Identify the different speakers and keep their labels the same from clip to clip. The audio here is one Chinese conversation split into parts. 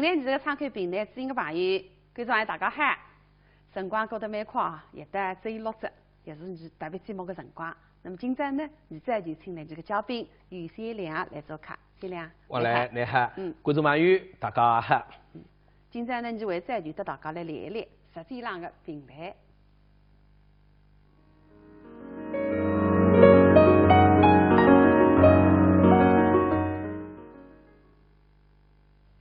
Speaker 1: 来你这个敞开平台，知音个朋友，跟上来大家嗨，辰光过得蛮快啊，也得只有6只，也是你特别节目的辰光。那么今朝呢，你再就请来这个嘉宾于先亮来做客，先亮。
Speaker 2: 我来，你好，观众朋友大家好。
Speaker 1: 今朝呢，你会再就得大家来聊一聊实际上的平台。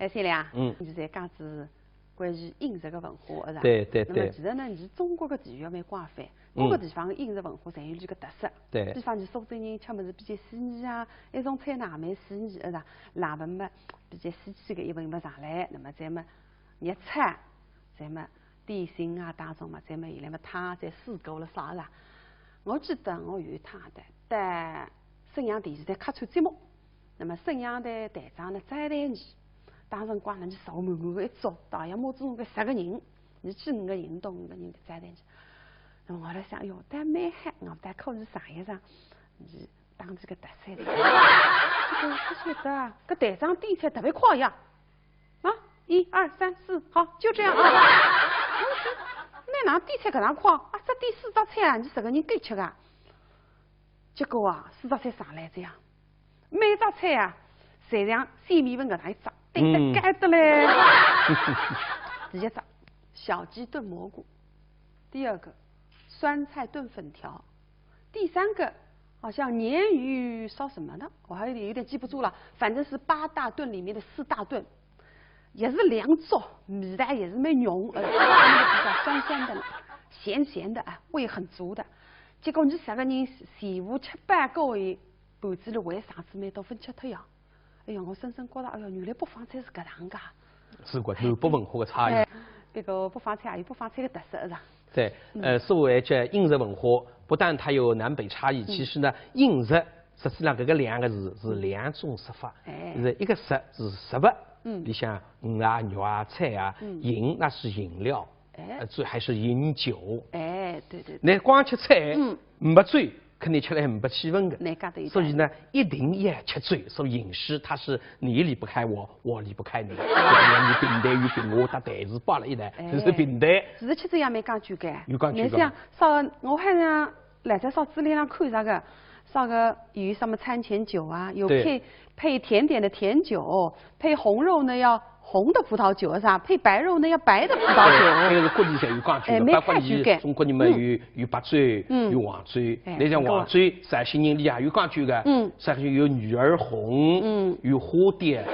Speaker 1: 先亮，你在讲是关于饮食的文化，是吧？
Speaker 2: 对。
Speaker 1: 那么其实呢，是中国的地域蛮广泛，各个地方的饮食文化侪有这个特色。
Speaker 2: 对。
Speaker 1: 比方你苏州人吃么子比较细腻啊，一种菜呢蛮细腻，是吧？辣粉么比较细细的一份么上来，那么再么热菜，再么点心啊当中嘛，再么伊拉么汤再水果了啥是吧？我记得我有一趟在沈阳电视台客串节目，那么沈阳的台长呢张台你。当辰光呢，你坐满满个一桌，大约么子个10个人，你去5个人到5个人在站去。那么我来想，哟，但蛮嗨，我但考虑上一场，你当这个特色的。这晓得啊，搿台上点菜特别快呀，啊，1、2、3、4，好，就这样啊。那哪点菜搿能快啊？只点4道菜啊，你10个人够吃啊？结果啊，4道菜上来这样，每道菜啊，侪像鲜米粉搿能一只。对得该的嘞。第一个小鸡炖蘑菇，第2个酸菜炖粉条，第3个好像鲶鱼烧什么呢？我还有点记不住了，反正是8大炖里面的4大炖，也是2桌，味道也是蛮浓，比较酸酸的，咸咸的啊，味很足的。结果你10个人前后吃8个的盘子里，为上次蛮多分吃脱呀。哎呀，我深深觉得，哎呀，原来北方菜是搿样噶。
Speaker 2: 是个南北文化的差异。
Speaker 1: 这个北方菜也有北方菜的特色，是吧？
Speaker 2: 对，所谓这饮食文化，不但它有南北差异，其实呢，饮食实际上这个2个字是2种说法。是一个食是食物，里向鱼啊、肉啊、菜啊，饮那是饮料，醉还是饮酒。
Speaker 1: 对。
Speaker 2: 你光吃菜，没醉。肯定吃来没气氛的，所以呢，一定要吃醉。所以饮食它是你离不开我，我离不开你。你平淡与平我，它台词摆了一来，就是平淡。
Speaker 1: 其实吃这样蛮讲究的。
Speaker 2: 有讲究的。
Speaker 1: 你像烧，我还像来在烧资料上看啥个，烧个有什么餐前酒啊，有配甜点的甜酒，配红肉呢要。红的葡萄酒是吧？配白肉呢要白的葡萄酒。
Speaker 2: 这个是各地侪有讲究的，包括你中国人们有白醉，有黄醉。你像黄醉，陕西人里也有讲究的。陕西有女儿红，有花蝶。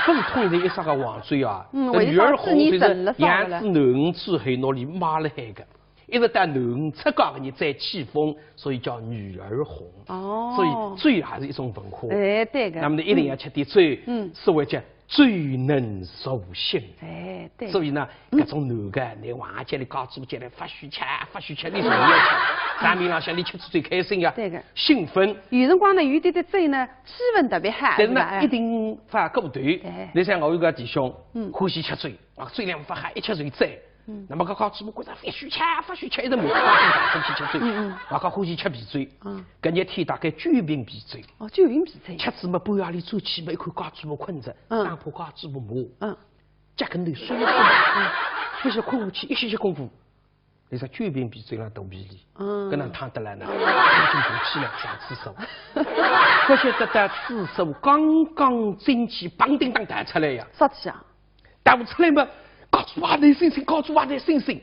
Speaker 2: 不是统一一啥个黄醉啊？女儿红就是杨子浓之后，那里抹了海个，一直到浓出高个你再起风，所以叫女儿红。所以醉还是一种文化。
Speaker 1: 对个。
Speaker 2: 那么你一定要吃点醉，所谓叫。最能入心，
Speaker 1: 对。
Speaker 2: 所以呢，各种男的，你晚节里搞主节里发虚吃，你什么要吃？咱明朗向你吃最开心呀，
Speaker 1: 对个，
Speaker 2: 兴奋。
Speaker 1: 有辰光呢，有点醉呢，气氛特别嗨。
Speaker 2: 但是呢，一定发过头。你像我有个弟兄，欢喜吃醉，醉量发嗨，一吃醉醉。那么搞搞主播觉着发虚吃，一直没发生去吃醉。搞欢喜吃皮醉。搿日天大概9瓶皮醉。
Speaker 1: 9瓶皮醉。
Speaker 2: 吃子么半夜里走起么，一看搞主播困着，打破搞主播摸。脚跟头酸了。不是困下去，一歇歇功夫，你说9瓶皮醉了肚皮里，搿能烫得来呢，已经过去了，上厕所。不晓得在厕所刚刚进去，梆叮当弹出来呀。
Speaker 1: 啥气啊？
Speaker 2: 弹不出来嘛？搞主播在星星，搞主播在星星，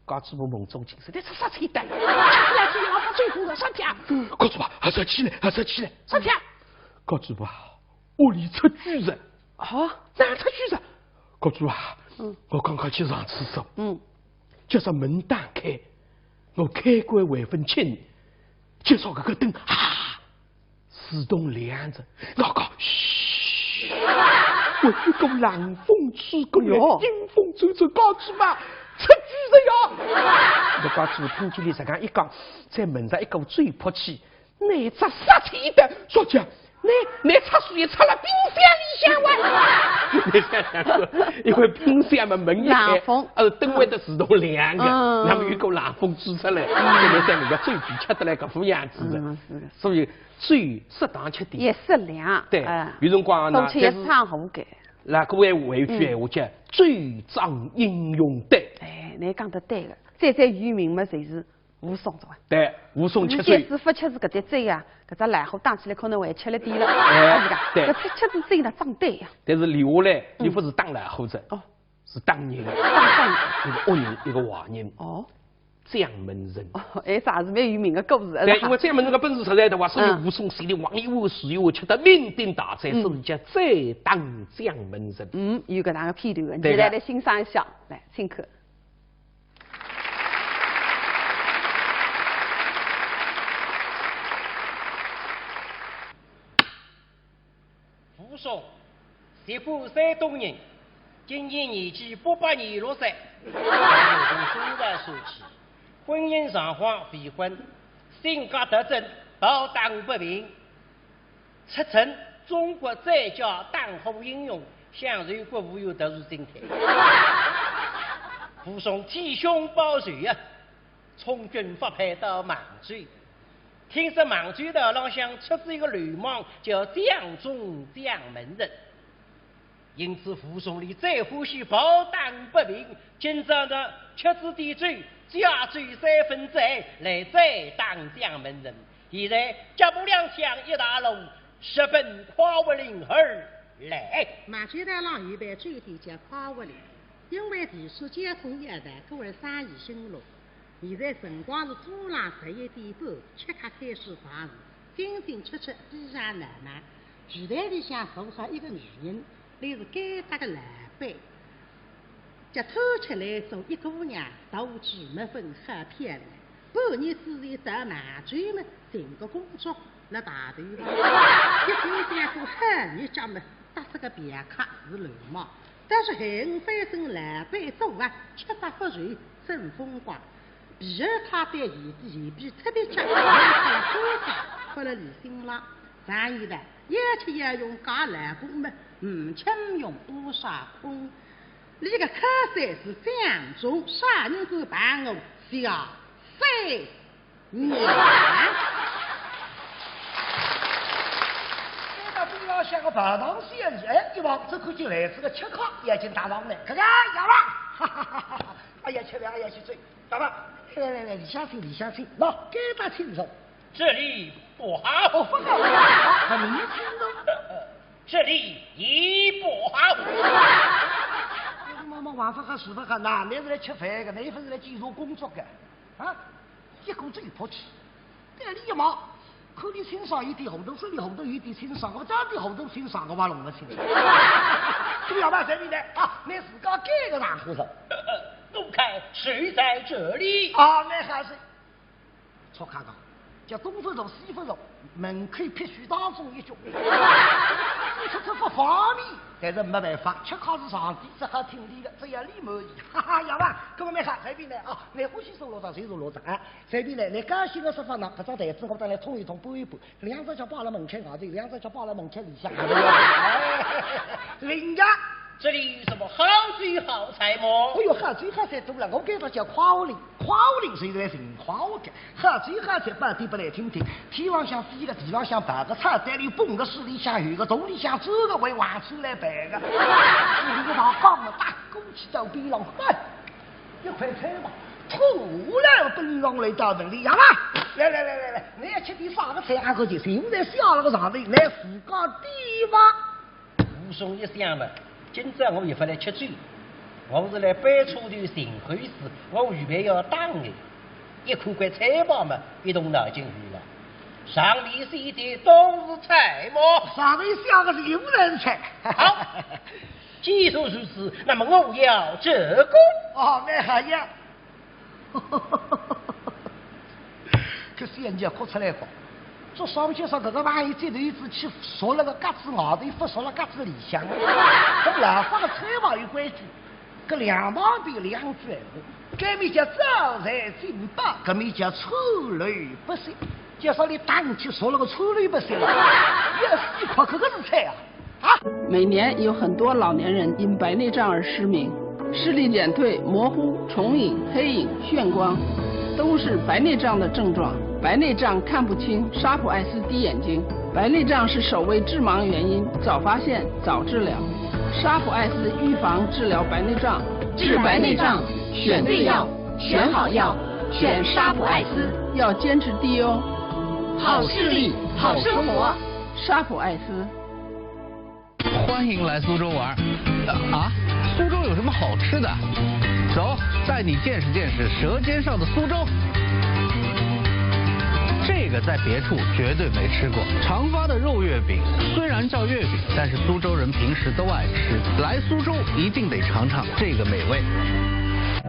Speaker 2: 搞主播梦中情深，你吃啥菜的？吃来最老把最苦的啥天？搞主播，啥起来？啥天？搞主播，屋里出巨人。哪出巨人？搞主播，我刚刚去上厕所，叫上门打开，我开关未分清，介绍个灯自动亮着，我讲嘘。我一股冷风吹过来，阴风阵阵，搞主播出巨人呀！这搞主播听见你这样一讲，在门上一股嘴泼气，你这杀气的说讲，你插水插了冰箱里向哇！你想说，因为冰箱嘛门一开，灯会得自动亮的，那么有股冷风吹出来，就能在那个嘴皮吃得来搿副样子的，所以最适当吃点，
Speaker 1: 也适量。
Speaker 2: 对，有辰光呢，
Speaker 1: 多吃一餐好给。
Speaker 2: 那各位会句闲话叫最长英勇德。
Speaker 1: 哎，你讲得对的，最有名嘛，就是武松着啊。
Speaker 2: 对，武松7岁。
Speaker 1: 师傅吃是搿只嘴啊，搿只癞虎打起来可能会吃了点了，是噶？搿吃只嘴呢长对呀。
Speaker 2: 但是留下来，你不是当癞虎子，
Speaker 1: 哦，
Speaker 2: 是当人，一个恶人，一个坏人。
Speaker 1: 哦。
Speaker 2: 将门人
Speaker 1: 哦，哎，啥是蛮有名的故事。
Speaker 2: 对，因为将门人的本事实在的话，所以武松心里往一窝死一窝，吃得酩酊大醉，所以叫再当将门人。
Speaker 1: 有个那个片段的，你来欣赏一下，来请客。
Speaker 3: 武松，浙府山东人，今年年纪826岁，从身上说起。婚姻状况未婚，性格特征高档不平，出身中国最佳当红英雄，享受国务院特殊津贴。武松体胸抱拳啊，从军发配到邙州，听说邙州道浪向出自一个流氓叫江中江门人，因此武松里最欢喜抱当不平，紧张的吃子点酒。加罪3分罪来再当将门人，现在脚步两相一大路，直奔夸武岭而来。
Speaker 4: 邙州道浪预备最地叫夸武岭，因为地处交通一带，各位生意兴隆。现在辰光是早浪11点半，7刻开始放事，进进出出，比上难难。剧台里向坐上一个女人，那是该搭个老板。脚偷吃来送一姑娘，斗志没分很漂亮。半年之前到邙州嘛，寻个工作，那大头了。一听讲过汉语家嘛，打这个别克是流氓，但是很翻身老板做啊，吃法不随，真风光。皮儿他对前皮特别结，他收拾不了理性了。然以的一切要用假老公们，轻用多少空。你个可算是江中杀人犯办我小3年。
Speaker 5: 这个不要像个白糖仙女，哎，一望这可就来自个吃糠，眼睛大王呢，看看哑巴，哈哈哈哈！哎呀，吃两呀去追，哑巴，来，李相亲，喏，给他清楚。
Speaker 3: 这里不好，
Speaker 5: 不好，很年轻的。
Speaker 3: 这里也不好。
Speaker 5: 妈妈晚饭吃饭，男的是来吃饭的，女的是来介绍工作的，啊，一个最泼气。对你一毛，口里清爽一点红豆，手里红豆有点清爽，我家里红豆清爽，我弄不清。主要嘛这里呢啊，你自个给个大和尚。
Speaker 3: 我看谁在这里？
Speaker 5: 啊，那还是错看到。叫东风肉西风肉，门口必须当中一句。这不方便，但是没办法，吃糠是上帝，只好听你的，只要你满意。哈哈，要吧？各位没看这边呢啊，你欢喜收罗账谁收罗账啊？这边呢，你高兴的说法呢，搿张台子我当来冲一冲，拨一拨，两只脚摆了门前外头，两只脚摆了门前里向。人家。
Speaker 3: 这里有什么好酒好菜吗？
Speaker 5: 哎呦，好酒好菜多了，我给他叫夸武岭，夸武岭谁来寻夸我的？好酒好菜半天不来听听，天上向飞个，地上向爬个，菜单里蹦个，水里向游个，洞里向走个，为往出来摆个。这里上刚了大鼓起到边上，哎，一块菜嘛，突然奔上来到门里，呀嘛，来，你要吃点啥个菜安可就现在下了个上头，来自个地方。
Speaker 3: 武松一想嘛。今朝我也不来吃酒，我是来摆出头寻回事，我预备要打的。一看块菜包嘛，一动脑筋去了。上面写的都是菜么？
Speaker 5: 上面下个是有人菜。
Speaker 3: 好，既说如此，那么我要这个。
Speaker 5: 哦，那还要。可是人家哭出来过。这上面就说这个玩意这头一只去说了个嘎子外头，不说了嘎子里向。跟老方的菜包有关系，跟两旁边两句闲话，这面叫招财进宝，这面叫臭驴不息。就说你当起说了个臭驴不息了，要死夸可是菜啊！
Speaker 6: 每年有很多老年人因白内障而失明，视力减退、模糊、重影、黑影、眩光，都是白内障的症状。白内障看不清，沙普艾斯滴眼睛。白内障是首位致盲原因，早发现早治疗。沙普艾斯预防治疗白内障，
Speaker 7: 治白内障选对药，选好药，选沙普艾斯，
Speaker 6: 要坚持滴哦。
Speaker 7: 好视力，好生活，
Speaker 6: 沙普艾斯。
Speaker 8: 欢迎来苏州玩啊！苏州有什么好吃的？走，带你见识见识舌尖上的苏州。这个在别处绝对没吃过。长发的肉月饼虽然叫月饼，但是苏州人平时都爱吃。来苏州一定得尝尝这个美味。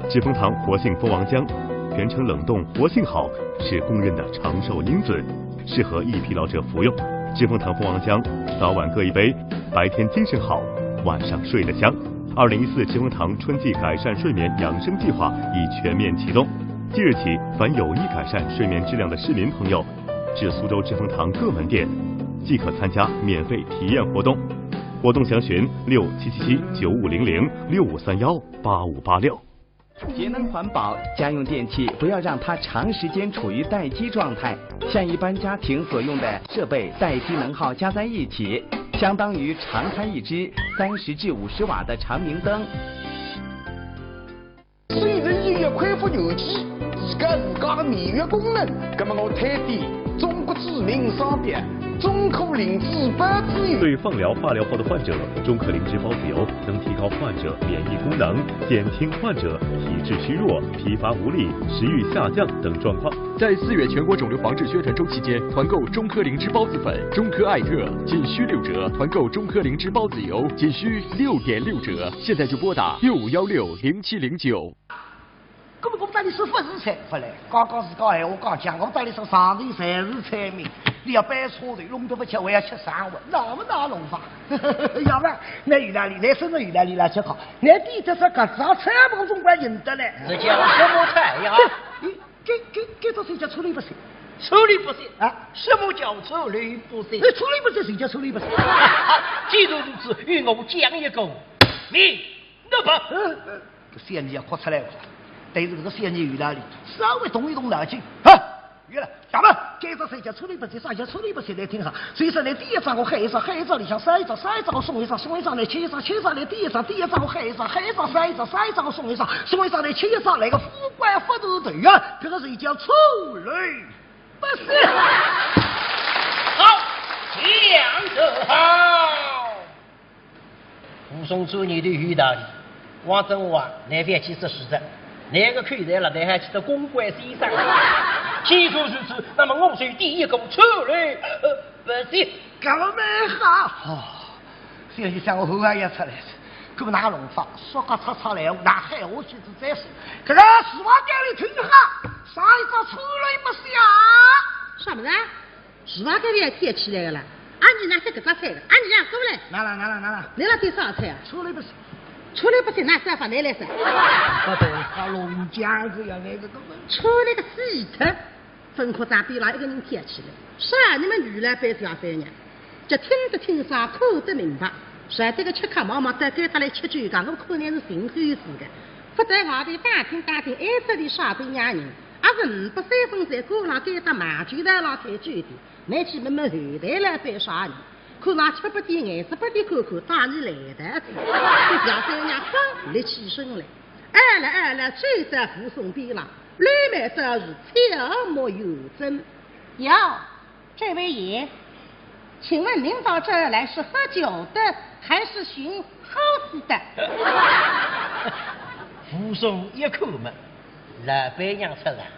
Speaker 9: 知蜂糖活性蜂王浆，全程冷冻，活性好，是公认的长寿因子，适合易疲劳者服用。知蜂糖蜂王浆，早晚各一杯，白天精神好，晚上睡得香。2014知蜂糖春季改善睡眠养生计划已全面启动。即日起，凡有意改善睡眠质量的市民朋友，至苏州知蜂糖各门店即可参加免费体验活动。活动详询6777-9500-6531-8586。
Speaker 10: 节能环保，家用电器不要让它长时间处于待机状态。像一般家庭所用的设备待机能耗加在一起，相当于常开一支30至50瓦的长明灯。
Speaker 5: 虽然音乐恢复有机，自家的免疫功能，那么我推荐中国知名商品中科灵芝孢子油。
Speaker 9: 对放疗、化疗后的患者，中科灵芝孢子油能提高患者免疫功能，减轻患者体质虚弱、疲乏无力、食欲下降等状况。
Speaker 11: 在4月全国肿瘤防治宣传周期间，团购中科灵芝孢子粉、中科艾特仅需6折，团购中科灵芝孢子油仅需6.6折。现在就拨打65160709。
Speaker 5: 那么我带你说不是菜不来，刚刚是讲闲话刚讲，我带你说上头才是菜名。你要摆错队，弄得不吃，我要吃3碗，那么大弄法？要不然，那意大利，那什么意大利来吃好？那地这是搿啥菜嘛，总归认得嘞。
Speaker 3: 是叫什么菜呀？
Speaker 5: 给到谁家处理不行？
Speaker 3: 处理不行啊？什么叫处理不行？
Speaker 5: 处理不行，谁叫处理不行？
Speaker 3: 既然如此，与我讲一个明白。
Speaker 5: 先你哭出来了。对这个仙女意大利，稍微动一动脑筋啊！原来咱们接着谁家处理不行，啥家处理不行来听上。所以说呢，第一张我黑一张，黑一张里向塞一张，塞一张我送一张，送一张来切一张，切一张来第一张，第一张我黑一张，黑一张塞一张，塞一张我送一张，送一张来切一张，那个富贵福头队啊，这个是叫处理不行。
Speaker 3: 好，讲得好。武松做你的意大利，王正华那边其实是的。那个看在了，那还记得公关先生。既然如此，那么我是第一个处理不行。
Speaker 5: 干嘛没好？现在想我后还要出来，搿么哪弄法？说个擦擦来，那还我记得再说。这个实话讲你听哈，上一招处理不下。
Speaker 4: 啥么子？实话讲你也贴起来了。你拿些搿只菜的，你俩过来。
Speaker 5: 拿，
Speaker 4: 你那点啥菜啊？
Speaker 5: 处理不行。
Speaker 4: 处理不行，那办法你来噻。
Speaker 5: 不对，他龙江这样那个根本。
Speaker 4: 处理个死特，分科长比那一个人贴起来。啥？你们原来白小三娘，就听得听啥，看得明白。谁这个吃糠毛毛再给他来吃酒讲，我可能是寻欢事的。不在外地打听，挨这里啥子伢人，是5不3分在锅上给他麻酒台上开酒的，那去慢慢后台来摆啥人。看上吃不点，眼子不点看看，打你来的子，小三娘刚立起身来，挨了，追在扶松边上，里面倒是悄莫有真。
Speaker 12: 哟，这位爷，请问您到这儿来是喝酒的，还是寻好子的？
Speaker 3: 扶松一口嘛，老板娘出来，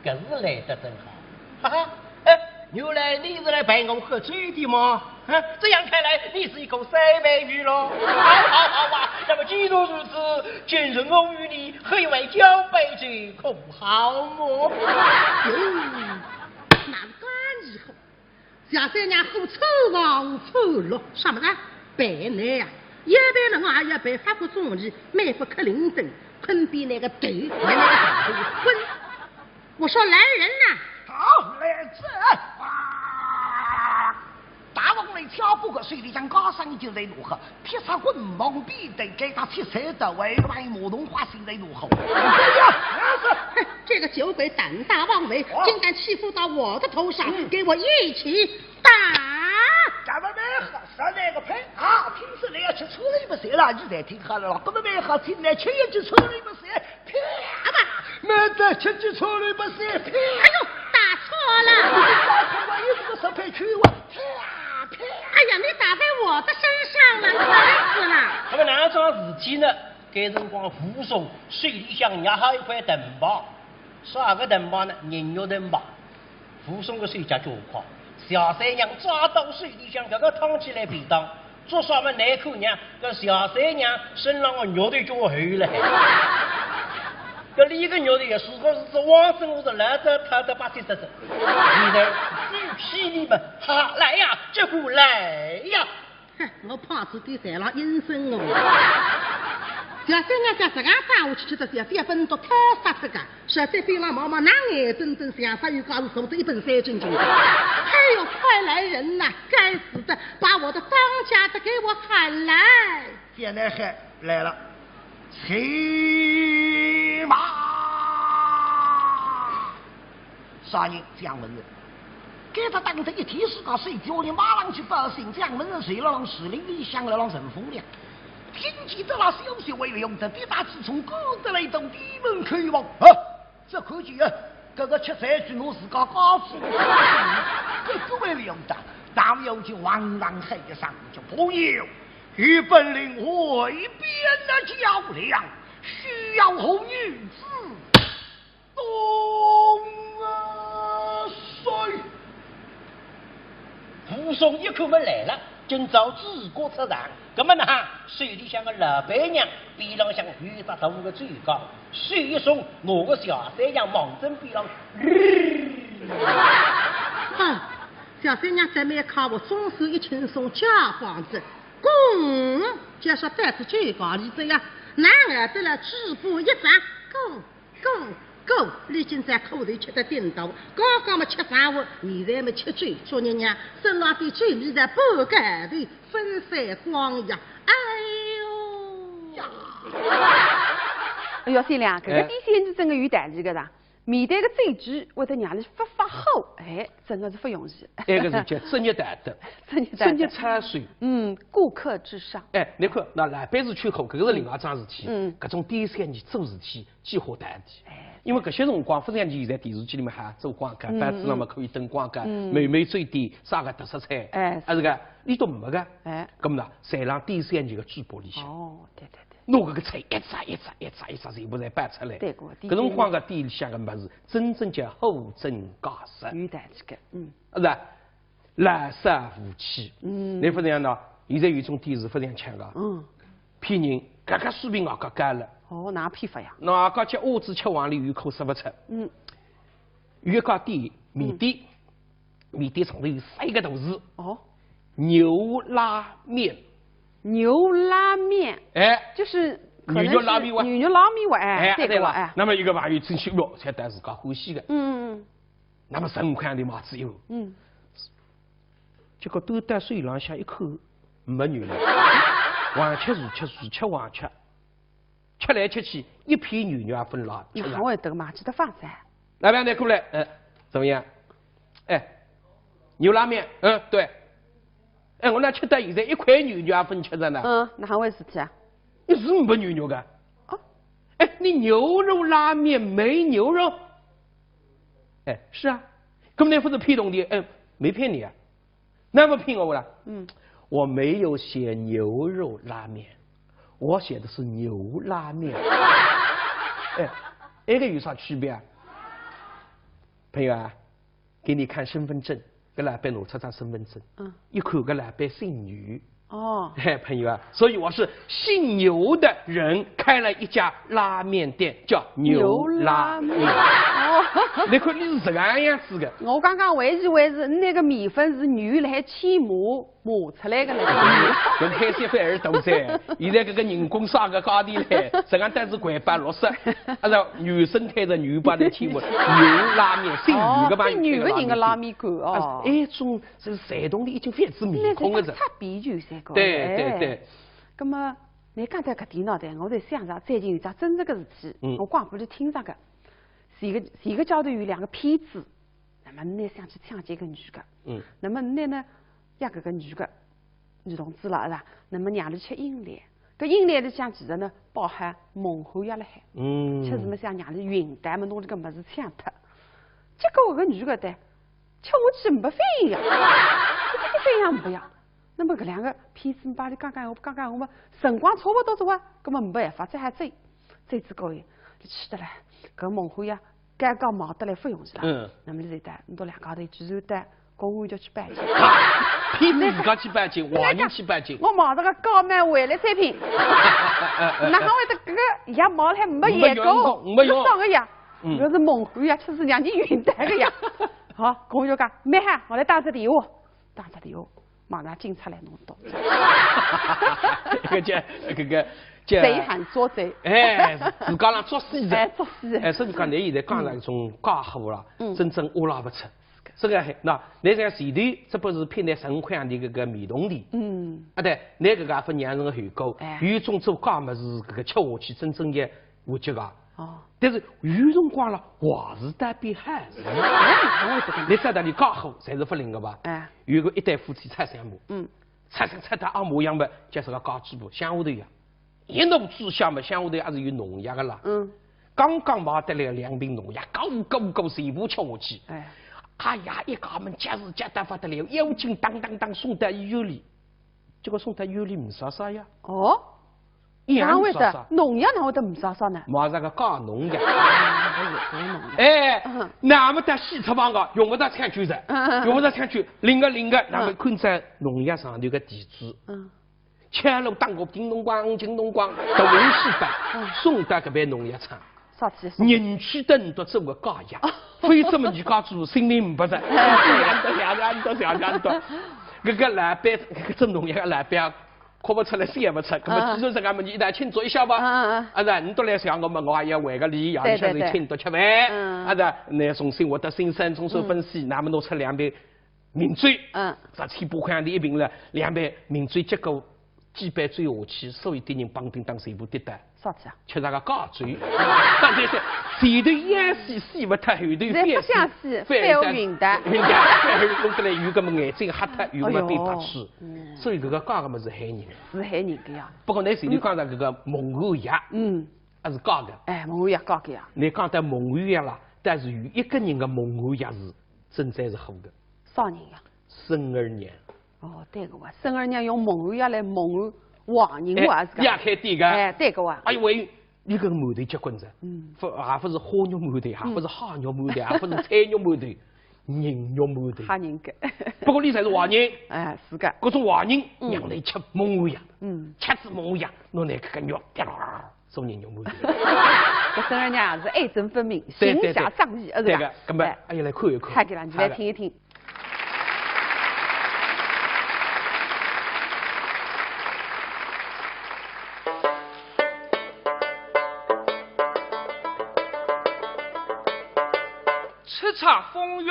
Speaker 3: 可是来得真好，哈哈。原来你是来陪我喝酒的吗？这样看来你是一口三文鱼喽。好吧，那么既然如此，今日我与你喝一碗交杯酒，可好么？
Speaker 4: 哪个以后，小三娘喝臭王臭落，什么呢？白奶呀，一杯了我也要杯发过中意，每副克林顿，坤比那个头，那个头昏。我说来人呐！
Speaker 5: 好，来这！大王来挑不过水里向高山就在如何？劈杀棍棒必得给他切菜的，为来磨动花心在如何？
Speaker 4: 这个酒鬼胆大妄为，竟敢欺负到我的头上，给我一起打！
Speaker 5: 咱们没喝上那个配啊，平时你要吃车里不塞了，你再听好了了，根本没好听的，吃一句车里不塞，啪吧，没得吃句车里不塞，啪。
Speaker 12: 哎呦，打错了！
Speaker 5: 打错了，有这个适配区位，啪啪。
Speaker 12: 哎呀，你打在我的身上了，烦死了！
Speaker 3: 那么哪桩事体呢？该辰光扶送水里向压好一块藤包，啥个藤包呢？人肉藤包。扶送个水家就快，小三娘抓到水里向，这个烫起来便当，做啥么难口娘？这小三娘身上的肉都叫厚了。这里个肉的也是个是往生，我是来着他的把这这这，你的屁你们，哈来呀，这股来呀！
Speaker 12: 哼，我胖子对三郎阴森哦。小三娘家自家打下去吃的小飞分都太杀这个，实在非让毛毛拿眼睁睁想法又告诉手这一本3斤斤的。哎呦，快来人呐！该死的，把我的当家的给我喊来！
Speaker 5: 现在还来了，骑马！啥人？蒋文人。给他当成一提示告谁叫你马上去报信，蒋文人谁了让士林里想了让陈风亮。听见这那消息，为了用的抵达自从古得来到地门开望啊！这可见啊，这个吃菜去我是个高子，这为了用的，当有就汪汪黑的上就朋友，与本领会变的较量，需要红女子东水。
Speaker 3: 扶送一口门来了。今朝治国出场，那么呢，水里向个老板娘边浪向遇到同个最高，水一送，我个小三娘忙正边浪。
Speaker 12: 小三娘在面靠我双手一轻松家房子，公介绍带子最高里子呀，男儿得了止步一掌，够，已经在口头吃得顶到，刚刚嘛吃饭我，现在嘛吃嘴，昨日娘身上的嘴里在半盖头分散光呀，哎呦呀！
Speaker 1: 哎呦，三娘，这个底线是真的有代志个的，面对个罪举，会得让你发好，哎，真的是不容易。
Speaker 2: 那个是叫职业道德，职业产税。
Speaker 1: 顾客至上。
Speaker 2: 哎，你看那老板是缺口，搿个是另外一桩事体。搿种第三年做事体几好谈的。因为搿些辰光，忽然间现在电视剧里面还做广告，板子上面可以登广告，美美最低啥个特色菜，还是个你都没个，咁么呢，侪让第三年个剧本里向。哦，对。拿搿个菜一只全部侪摆出来。对个。搿辰光个店里向个物事，真正叫货真价实。
Speaker 1: 有代志个，
Speaker 2: 是吧？垃圾武器。你忽然呢，现在有种店是非常强个，骗人，搿个水平外加高了。
Speaker 1: 哦，哪批发呀？
Speaker 2: 那个叫鸭子吃黄里有口说不出。有一家店面店上头有3个大字。哦。牛拉面。
Speaker 1: 牛拉面。
Speaker 2: 哎。
Speaker 1: 就是
Speaker 2: 牛肉拉面哇。
Speaker 1: 牛肉拉面哇，哎，对了，哎。
Speaker 2: 那么一个朋友真秀了，才带自家欢喜的。那么15块的麻子油。结果都在水浪向一口没牛了，黄吃如吃黄吃。吃来吃去，一片牛肉也分拉。
Speaker 1: 哪会得嘛？记得放噻。
Speaker 2: 老板，你过来，怎么样？牛拉面，对。我那吃到现在1块牛肉也分吃着呢。
Speaker 1: 哪回事体啊？
Speaker 2: 你是没牛肉的？你牛肉拉面没牛肉？是啊。根本不是骗东的，没骗你啊。那么骗我了？我没有写牛肉拉面。我写的是牛拉面，那个有啥区别啊？朋友啊，给你看身份证，搿老板拿出张身份证，一看搿老板姓牛。哦，朋友啊，所以我是姓牛的人开了一家拉面店，叫牛拉面。你看你是这个样子的。
Speaker 1: 我刚刚为是那个米粉是牛来起磨出来的嘞。
Speaker 2: 跟海鲜粉儿都在，现在这个人工啥个高低嘞，实际上但是贵860，按照女生开着牛把来起磨，牛拉面姓牛的吧？
Speaker 1: 姓牛的人的拉面馆哦。
Speaker 2: 种是山东的已经非常面孔的人。
Speaker 1: 差别就噻个。
Speaker 2: 对。
Speaker 1: 那么你刚才搿点脑袋，我在想着最近有桩真实个事体，我广播里听着个。一个角头有2个骗子，那么你想去抢劫个女的，那么你呢，压搿个女的，女同志了是吧？那么让你吃鹰脸，搿鹰脸里向其实呢包含蒙汗药了海。吃什么像让你云淡么弄这个么子呛脱。结果搿女的的吃下去没反应呀，一点反应没呀。那么搿两个骗子把你讲讲我们辰光差不多走啊，搿么没办法，再还追之高伊，就气得来，搿蒙汗药刚刚忙得来不用是啦。那么现在你到两家头居然带公安局去办警。
Speaker 2: 骗子自家去办警，坏人去办警。
Speaker 1: 我忙着个高买回来产品，哪会得搿个药忙还没验过，
Speaker 2: 没用
Speaker 1: 少个药，搿是蒙汗药，确实让你晕淡个药。好，公安局讲，慢哈，我来打只电话，马上警察来弄到。
Speaker 2: 搿个
Speaker 1: 贼喊捉贼。
Speaker 2: 自家让捉死人。
Speaker 1: 捉死人。
Speaker 2: 所以讲，你现在讲那种家伙啦，真正挖拉不出。这个那，你像前头这不是骗那15块洋的搿个米铜钿？对，你搿个也不让人后购，有种做假么事，搿个吃下去真正也我觉个。但是有辰光了，坏事带变害事。你知道你家伙侪是不灵个吧？有个一对夫妻拆相骂，拆得阿模样么，就是个家猪婆，乡下头呀，一弄猪下么，乡下头还是有农药个啦。刚刚买得来2瓶农药，高全部吃下去。哎呀，一家门急事急得不得了，妖精当送到医院里，结果送到医院里没啥呀。
Speaker 1: 哪会得农药哪会得没啥呢？
Speaker 2: 马上个假农药。那么得洗出房个，用不着抢救的，用不着抢救，另个，那么看在农药上头个地址。前路当个京东光，到文西班送到搿边农药厂。人去等到做个假药，非这么你家主性命不值。安多，搿个老板，搿个种农药个老板。看不出来，写不出，那么记住这个么，你一旦庆祝一下吧。你都来想我们，我也要还个礼，让你下次请多吃饭。那重新获得新生，综合分析，那么弄出2杯名醉。1800块的一瓶了，2杯名醉，结果几杯醉下去，所有的人绑定当全部跌倒。
Speaker 1: 啥子啊？
Speaker 2: 吃那个假醉。但是前头演戏洗不脱，后头
Speaker 1: 反戏，反晕的。
Speaker 2: 弄得来有个么眼睛黑脱，有个么变白痴。所以搿个假个么是害人。
Speaker 1: 是害人的呀。
Speaker 2: 不过你前头讲的搿个蒙汗药，还是假的。
Speaker 1: 蒙汗药假的呀。
Speaker 2: 你讲的蒙汗药啦，但是有一个人的蒙汗药是真在是好的。
Speaker 1: 啥人呀？
Speaker 2: 孙儿娘。
Speaker 1: 对个哇，孙儿娘用蒙汗药来蒙汗。黄人话是个，
Speaker 2: 也开店个，
Speaker 1: 对个哇。
Speaker 2: 哎呦喂，你个馒头结棍子，还不是花肉馒头，还不是虾肉馒头，还不是菜肉馒头，人肉馒头。
Speaker 1: 吓人个。
Speaker 2: 不过你才是华人，
Speaker 1: 是个。
Speaker 2: 各种华人让来吃蒙汗药，吃子蒙汗药，弄来搿个肉，做人肉馒头。
Speaker 1: 搿孙儿娘也是爱憎分明，行侠仗义，
Speaker 2: 对个。搿么，哎呀来看一看。
Speaker 1: 太给了，你来听一听。
Speaker 13: 叱咤风云，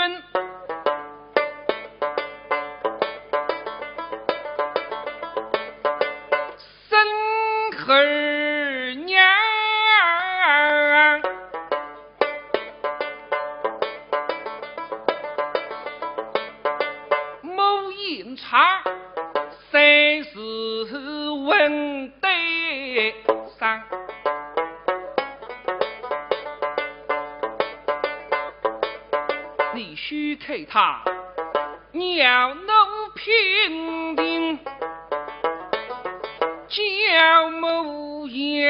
Speaker 13: 孙儿娘，某饮茶谁是问对上？你须看他鸟能平定叫模样，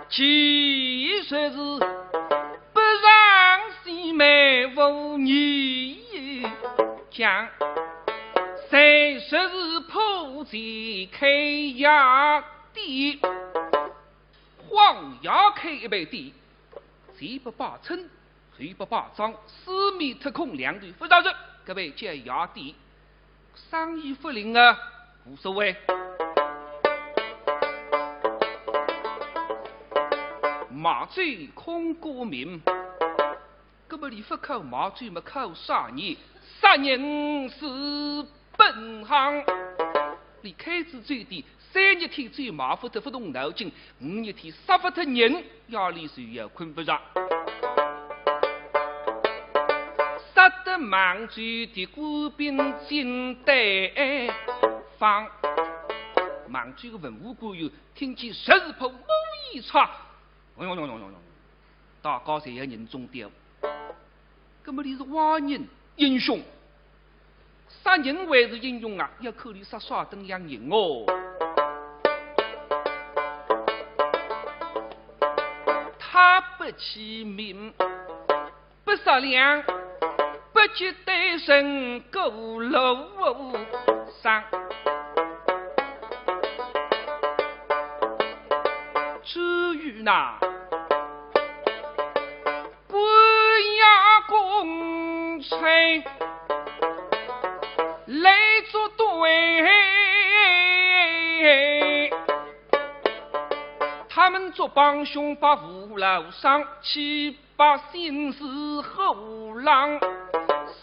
Speaker 13: 其实是不让西妹妇女讲，谁说是破贼开衙的。黄衙开一杯店，谁不把称，谁不把账，四面特空两队不饶人，各位叫衙店，生意不灵啊，无所谓。麻醉空过民，那么你不靠麻醉么靠杀人，杀人是本行。你开始最低3日天最麻烦的不动脑筋，5日天杀不脱人，压力是要困不着。莽举的官兵进对方。莽举的文武官员听见十字炮猛一插，大家侪要人中掉。那么你是华人英雄，杀人还是英雄啊？要考虑杀啥等样人哦。他不起名，不杀良，不及对身勾楼上。至于那官衙公差来作对，他们做帮凶把父老伤，七八心思后浪，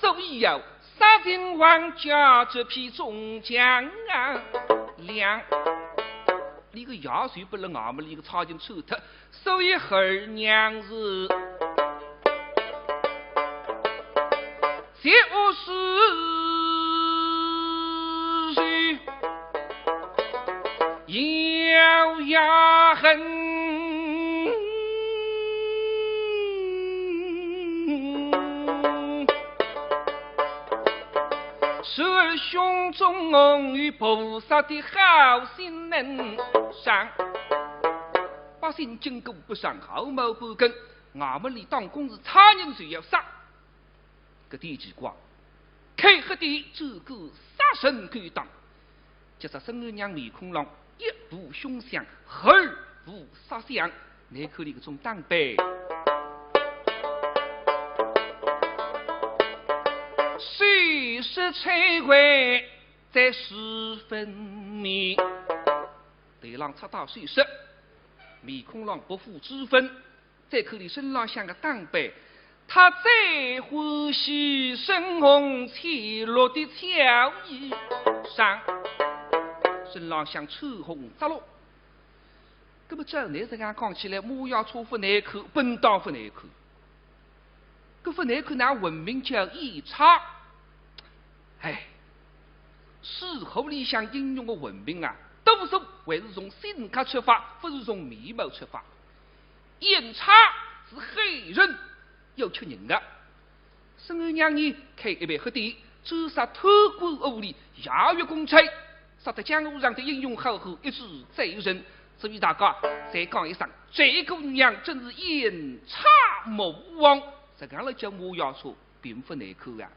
Speaker 13: 所以要杀尽王家这批众将啊两。你个牙水不能俺们一个插进臭特，所以儿娘是就是咬牙恨，是胸中与菩萨的好心人上，百姓经过不上毫毛不根，俺们里当公是差人就要杀。个第几卦，开黑的这个杀神敢当，接着孙二娘面孔上一步凶相，二步杀相，你看你个种当背。谁是摧毁在十分明，对浪插到碎石，面孔上不负之分，在口里身上像个当背。他最欢喜深红赤裸的俏衣裳，身上像赤红扎落。那么这男人家讲起来，马要出不难看，本当不难看。这不难看，那文明叫一差。哎，事后里向应用的文明啊，多数还是从性格出发，不是从面貌出发。一差是黑人。要吃人的，孙二娘呢开一杯喝的，诛杀偷官污吏，亚越公差，杀得江湖上的英雄好汉一直罪人。所以大家再讲一声，这个女人真是阴差谋王。这样来叫我要说，并不难看啊。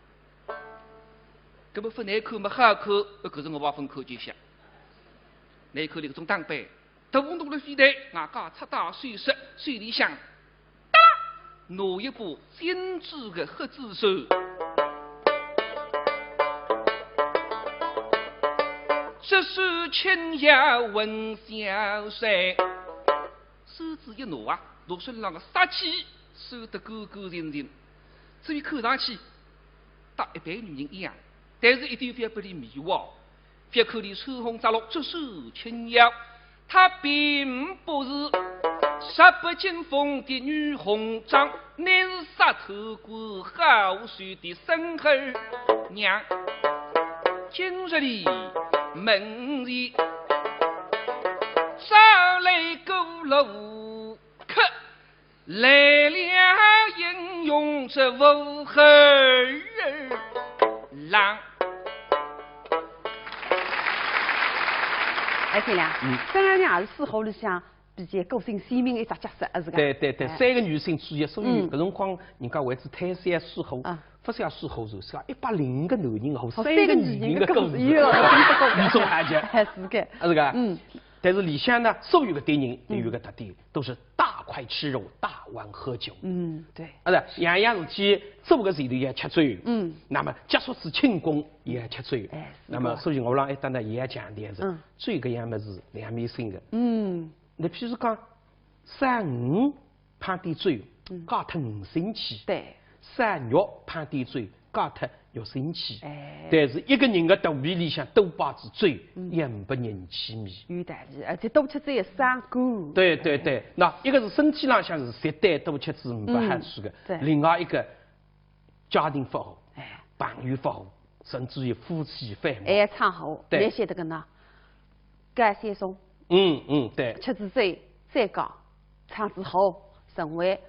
Speaker 13: 根本不难看嘛，好看，可是我把分口就下。难看那个种当背，头弄了飞带，外加插大水石，水里向。拿一把精致的黑子手，这是轻摇闻小声，手指一拿啊，拿身上的杀气收得勾勾人人。至于看上去，和一般女人一样，但是一点也不离迷惘。别口里赤红扎落，这是轻摇，她并不是。杀不尽风的女红妆，乃是杀头官好水的孙儿娘。今日里门里招来勾楼客，来了英勇这武和郎。
Speaker 1: 哎，对呀，孙二娘也是事后里向。比较个性鲜明的一只角色，是个。
Speaker 2: 对，三个女性主义，所以搿辰光人家为之泰山水后，不是要水后是啥101个男人后3个女人的故事，女中豪杰，
Speaker 1: 是个，
Speaker 2: 是个。但是里向呢，所有的对人都有个特点，都是大块吃肉，大碗喝酒。
Speaker 1: 对。
Speaker 2: 是样样事体做个事头也吃醉。那么结束次庆功也吃醉。那么所以我让一单呢也强调是，醉搿样么是两面性的。你譬如讲，35判点醉，加脱5星期；
Speaker 1: 对
Speaker 2: 36判点醉，加脱6星期。但是一个人的肚皮里向多把子醉，也不人气面。
Speaker 1: 有道理，而且多吃这也伤肝。
Speaker 2: 对，那一个是身体上向是食淡，多吃子不好吃的。另外一个家庭不好，朋友不和，甚至于夫妻反目。
Speaker 1: 还唱好，
Speaker 2: 对
Speaker 1: 那些这个呢，干三松，
Speaker 2: 对。
Speaker 1: 吃子最高，唱子好，成为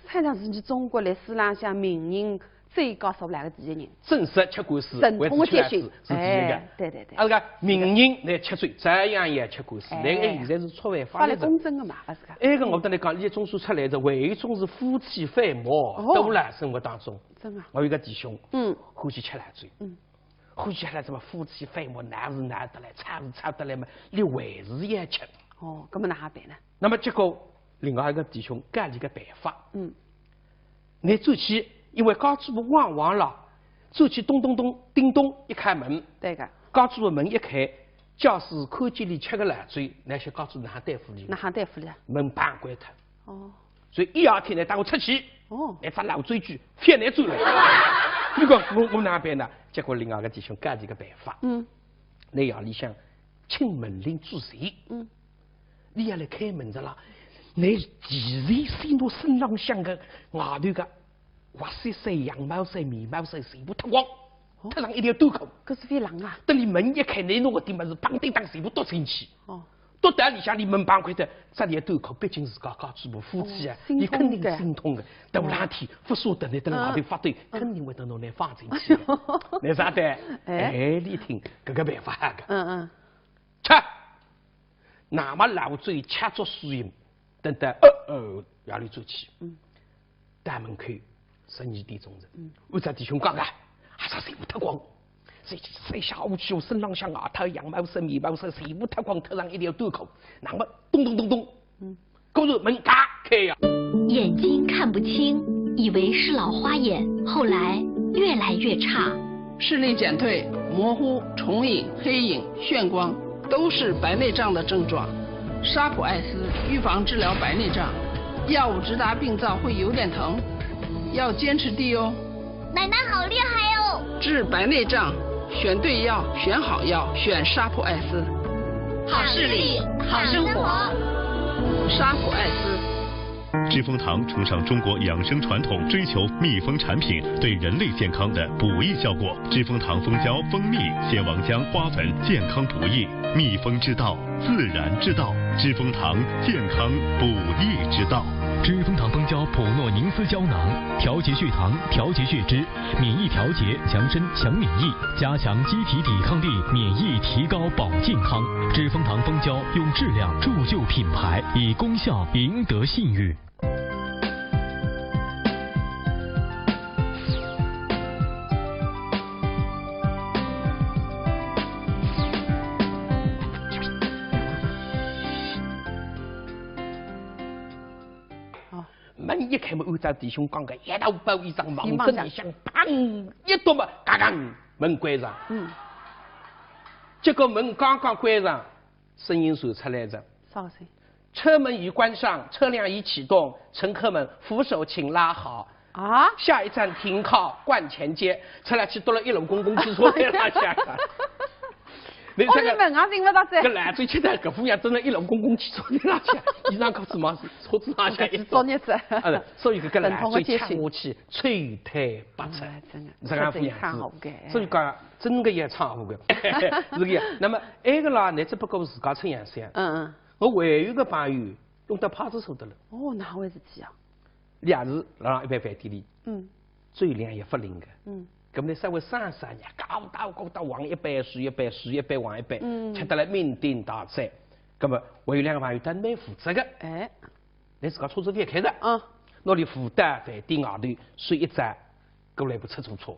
Speaker 1: 好像是你中国历史上向名人最高数量的第一人。
Speaker 2: 正式吃官司，
Speaker 1: 正统的
Speaker 2: 接
Speaker 1: 训
Speaker 2: 是第一个。
Speaker 1: 对对对。
Speaker 2: 那个名人来吃罪，这样也吃官司。那个现在是触犯法律的。
Speaker 1: 法律公正的嘛，不是个。
Speaker 2: 那个我跟你讲，李总书出来的，还有一种是夫妻反目，都来生活当中。
Speaker 1: 真啊。
Speaker 2: 我有个弟兄，欢喜吃烂醉，欢喜吃烂什么夫妻反目，难是难得来，差是差得来嘛，连为是也吃。
Speaker 1: 哦，那么哪办呢？
Speaker 2: 那么结果另外一个弟兄干了一个办法，你走去，因为高主播旺了，走去咚咚咚叮咚一开门，
Speaker 1: 对个，
Speaker 2: 高主播门一开，教室看见里吃个烂醉，那些高主哪对付里？
Speaker 1: 哪行对付里？
Speaker 2: 门板关脱。
Speaker 1: 哦。
Speaker 2: 所以一二天呢，带我出去，来发老追剧，骗来走来。你讲我哪办呢？结果另外一个弟兄干了一个办法，那夜里向请门铃助谁？你要来开门的啦，你既然先到身浪向个外头个滑塞塞、羊毛塞、棉毛塞，全部脱光，脱上一条兜口。
Speaker 1: 可是飞狼啊！
Speaker 2: 等你门一开，你那个地方是梆叮当，全部躲进去。
Speaker 1: 哦。
Speaker 2: 躲在里向，你门帮开的，这条兜口，毕竟是搞主播夫妻啊，你肯定心痛的。大冷天不舍得你等外头发抖，肯定会等侬来放进去的。你啥的？你听这个办法个。吃。那么老嘴掐着输赢，等等夜里走去，大门口12点钟了，我这弟兄讲啊，啥全部脱光，谁下午去我身上像外头羊毛衫、棉毛衫全部脱光，脱上一条兜口，那么咚咚咚咚，果然门嘎开呀，
Speaker 7: 眼睛看不清，以为是老花眼，后来越来越差，
Speaker 6: 视力减退、模糊、重影、黑影、眩光。都是白内障的症状。沙普艾斯预防治疗白内障，药物直达病灶会有点疼，要坚持滴哦。
Speaker 14: 奶奶好厉害哦！
Speaker 6: 治白内障，选对药，选好药，选沙普艾斯。
Speaker 14: 好视力，好生活。
Speaker 6: 沙普艾斯。
Speaker 9: 知蜂堂崇尚中国养生传统，追求蜜蜂产品对人类健康的补益效果。知蜂堂蜂胶、蜂蜜、蟹王浆、花粉，健康补益，蜜蜂之道，自然之道。知蜂堂健康补益之道。
Speaker 11: 知蜂堂蜂胶普诺宁斯胶囊，调节血糖，调节血脂，免疫调节，强身强免疫，加强机体抵抗力，免疫提高保健康。知蜂堂蜂胶用质量铸就品牌，以功效赢得信誉。
Speaker 2: 门一开嘛，按照弟兄讲个，一头包一张忙着里向，砰一跺嘛，嘎嘎门关上。结果门刚刚关上，声音传出来着。
Speaker 1: 啥声？
Speaker 2: 车门已关上，车辆已启动，乘客们扶手请拉好。
Speaker 1: 啊！
Speaker 2: 下一站停靠冠前街，车辆去到了1楼公共汽车站拉下。
Speaker 1: 你门啊，听不到这。
Speaker 2: 个烂嘴吃的，搿副样真的1楼公共汽车拉下，衣裳裤子嘛是车子拉下一
Speaker 1: 造孽子。
Speaker 2: 所以搿个烂嘴吃下去，吹退不出，这样副样子。所以讲真个也唱好个，是个样。那么那个啦，你只不过是自家出洋相。我还有个朋友用到派出所的了。
Speaker 1: 哦，哪回事体啊？
Speaker 2: 也是让一般饭店里，最靓也不灵个。咁你稍微3日，高到往一杯水一杯往一杯，吃得来酩酊大醉。咁么我有2个朋友，但蛮负责个。你自家车子别开着，那里负责饭店外头睡一站，过来部出租车，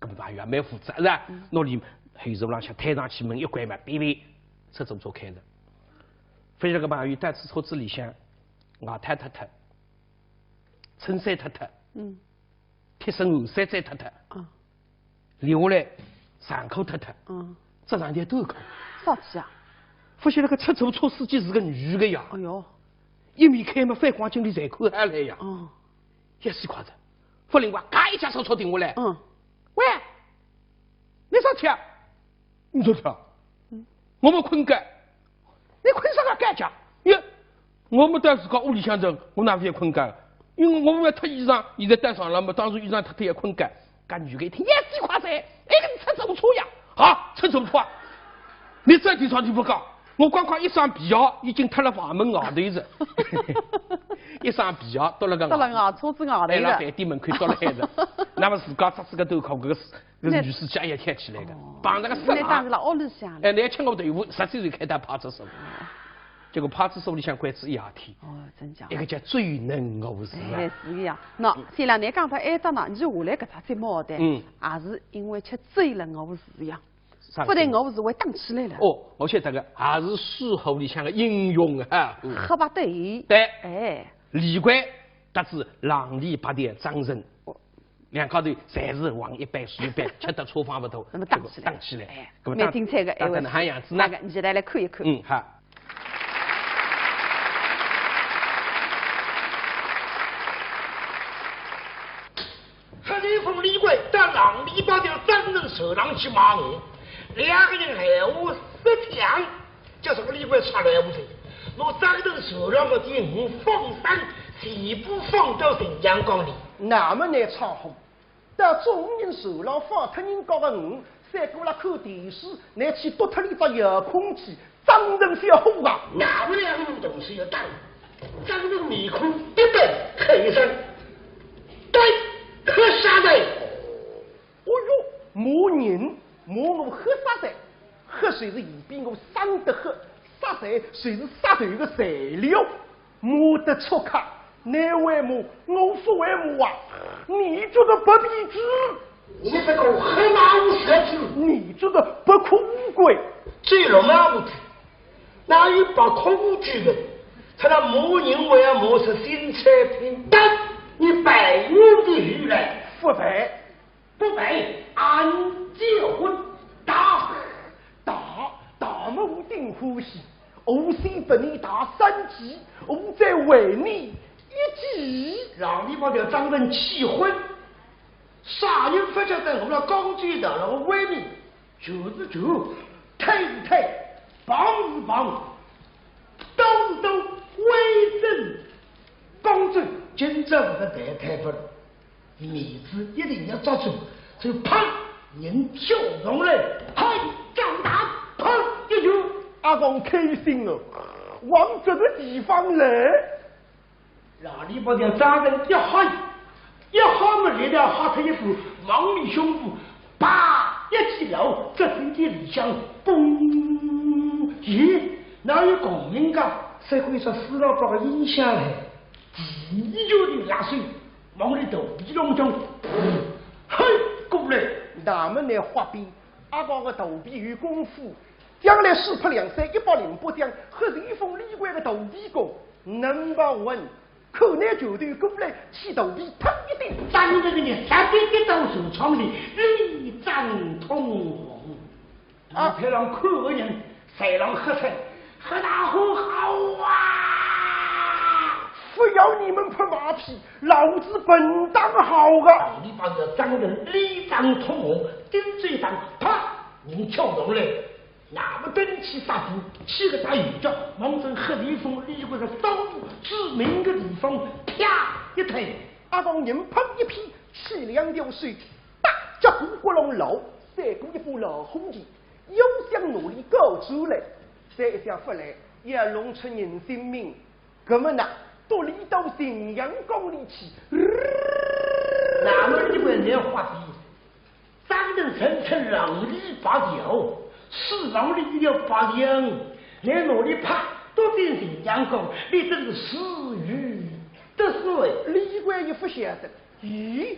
Speaker 2: 咁么朋友也蛮负责是吧？那里后座浪向推上去门一关嘛，出租车开着。非常个朋友在此车子里向，外滩脱脱，衬衫脱脱，贴身后衫再脱脱。留下来上口脱脱，这上条兜口。
Speaker 1: 啥子啊？
Speaker 2: 发现那个出租车司机是个女的呀！
Speaker 1: 哎呦，
Speaker 2: 一面开嘛，反光镜里才看下来呀！一时夸着，忽然话，嘎一下手车停下来。喂，你啥车？你说车？我们困觉，你困啥个干觉？哟，我们在自家屋里向着，我哪会困觉？因为我们要脱衣裳，现在带上了嘛，当时衣裳脱也困觉。干女的一听，也几块噻，哎，你吃走错呀？啊，吃走错啊！你这地方就不讲，我光看一双皮袄已经脱了房门外头子，一双皮袄到了个
Speaker 1: 外车子外头
Speaker 2: 在了饭店门口到了海子，那么自家扎子个头靠个女士家也贴起来的，绑那个绳
Speaker 1: 当时了屋里向。
Speaker 2: 哎，那吃我队伍，10几岁开打派出所。结果派出所里向关子一夜天，
Speaker 1: 哦，真假？
Speaker 2: 一个叫最能偶事
Speaker 1: 哎，是个样。喏，现在你讲到挨着呢，你下来搿只节目的，也是因为吃最能偶事呀。不但偶事会打起来了。
Speaker 2: 哦，我晓得个，还是书后里向个英雄啊。
Speaker 1: 喝不对。
Speaker 2: 对。
Speaker 1: 哎。
Speaker 2: 李逵得知浪里八的张人，两高头侪是王一般树一般，吃得厨房不头，
Speaker 1: 那么打
Speaker 2: 起来。
Speaker 1: 哎，蛮精彩个，
Speaker 2: 打成啥样子呢？
Speaker 1: 那个，你现在来看一看。
Speaker 2: 好。
Speaker 5: 李凤、李贵在浪里八的张人手上去骂我，2个人还我10枪，就是个李贵差来不得。我张人手上的我放山，全部放到新疆江里。
Speaker 15: 那么难唱好，但众人手上放脱人家的鱼，再过来看电视，来去夺脱你只遥控器，张人小虎啊！
Speaker 5: 那么2个人东西要打，张人面孔一顿黑声，对。喝啥子？
Speaker 15: 哦哟，骂人，骂我喝啥子？喝谁是以比我生得喝，杀谁谁是杀头的材料。骂得出卡，你为骂，我不为骂啊！你觉得不必知？
Speaker 5: 你这个黑马无社子，
Speaker 15: 你觉得不可无贵？
Speaker 5: 最龙马无子，哪有不可无居的？他那骂人为要骂出新产品，但你白用的鱼来，
Speaker 15: 不白，
Speaker 5: 不白，俺结婚打
Speaker 15: 么我定欢喜，我先把你打3级，我再为你1级，
Speaker 5: 让你把这张人气昏。啥人不晓得我们钢锯的那个外面，就是推是推，棒是棒，刀是刀，威震帮助。今朝这个大太不了，面子一定要抓住，就砰，人跳上来，嗨，张大，砰一球，
Speaker 15: 阿公开心了，往这个地方来，
Speaker 5: 让你把这张人一喊么来了，喊出一副王里胸部，啪一起楼，这身体里向嘣，咦，哪有共鸣感？谁会说死了把个音响来？第就的拉水，往里头鼻窿中，嘿，过来，
Speaker 15: 那么来画笔，阿公的头皮有功夫，将来4拍2三108将，和随风李贵的头皮功，No.1，口内球队过来起头皮，啪一顶，
Speaker 5: 张这个人3点到手窗里，力战通红，啊，才让看个人，才让喝彩，喝大喝好啊！
Speaker 15: 不要你们拍马屁，老子本当好啊！
Speaker 5: 你把这张人力战通红，顶嘴上啪，人跳动来，那么登起杀夫，起个大雨脚，往正黑里风里过个刀致命的地方，啪一推，
Speaker 15: 阿公人砰一劈，起2条水，大脚骨骨龙楼，再过一副老红旗，又想努力搞出来，这一下发来也弄出人性命，哥们呐！都离到新阳江里去，
Speaker 5: 那么你们来画笔，张人层层浪里8条，4浪里了8两，你努力拍，都变新阳江，你真是死鱼得水。
Speaker 15: 李官也不晓得，咦，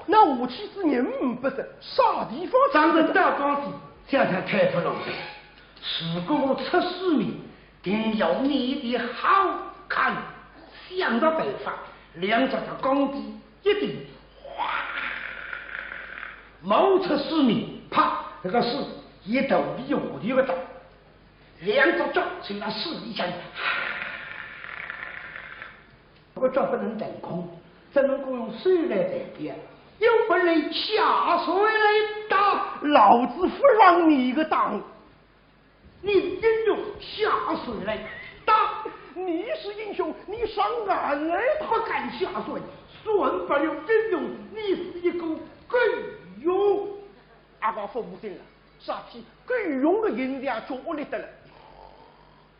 Speaker 15: 那武器之人不是啥地方？
Speaker 5: 张人大高子，这才太不容易。如果我出师面，定要你的好看。想到办法，2只钢笔一顶，哗，冒出水面，啪，那个水一头比下头个大，2只脚从那水里向，这个脚不能腾空，只能够用水来代表，又不能下水来打，
Speaker 15: 老子不让你个当，
Speaker 5: 你真用下水来打。
Speaker 15: 你是英雄，你上岸来，
Speaker 5: 不敢下水，算不了英雄。你是一个
Speaker 15: 够用。阿公父母定了，啥体够用的银两叫屋里得了。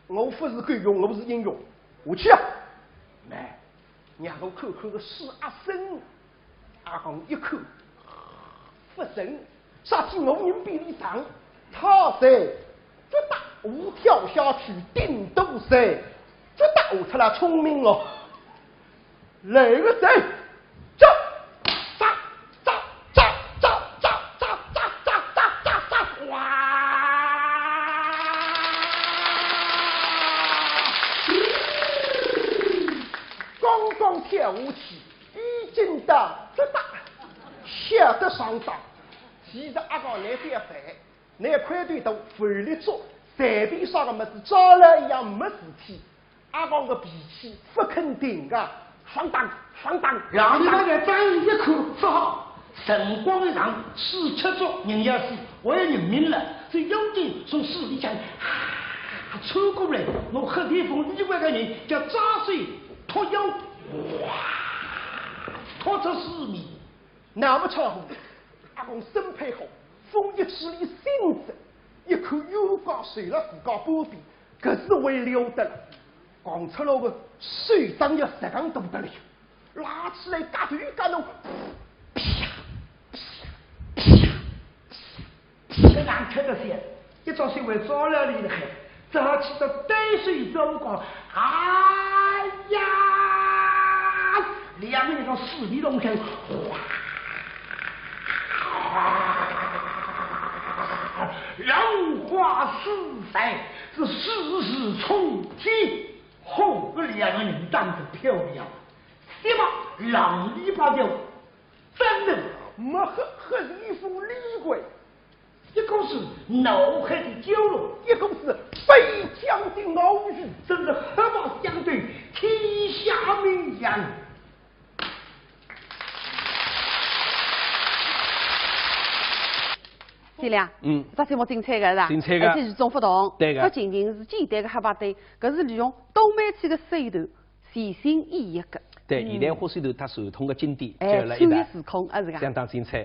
Speaker 15: 我不是够用，我不是应用。我去啊！来，让我看看个施阿生。阿公一口不成，啥体我人比你长，他在绝大我跳下去顶都谁，绝大我出来聪明了。来个谁？走！跳舞起，已经到这大，吓得上当。其实阿公那点饭，那块地都肥力做，随便啥个么子找了一样没事体。阿公的脾气不肯定的，放荡。
Speaker 5: 让你那个张一口不好，辰光一长，47桌人家是我也认命了，这有点从市里向抽过来，我喝地方另外个人叫扎水脱腰。哇！拖出4米，
Speaker 15: 那么长乎？阿公身配好，风一起里性子，一口油缸水了自家波比，可是为了得了。讲出了个水当要10缸多得了，拉起来嘎头嘎弄，
Speaker 5: 这俺看得些，一早水会着了你的海，早起到淡水走光，哎呀！2个人到4里龙山，荣华四彩，是世事重提。后个2个人长得漂亮，什么浪里巴条，真的
Speaker 15: 没和一副厉鬼，
Speaker 5: 一个是脑海的蛟龙，
Speaker 15: 一个是飞将的鳌鱼，
Speaker 5: 真是黑马相对，天下名扬。
Speaker 1: 天亮，这节目精彩个是吧？
Speaker 2: 精彩个，
Speaker 1: 而且与众不同。
Speaker 2: 对个。
Speaker 1: 不仅仅是简单个黑白对，搿是利用东北区个手段，全新演绎个。
Speaker 2: 对，现代化手段它传统个经典，
Speaker 1: 结合了一代，穿越时空，是个。
Speaker 2: 相当精彩。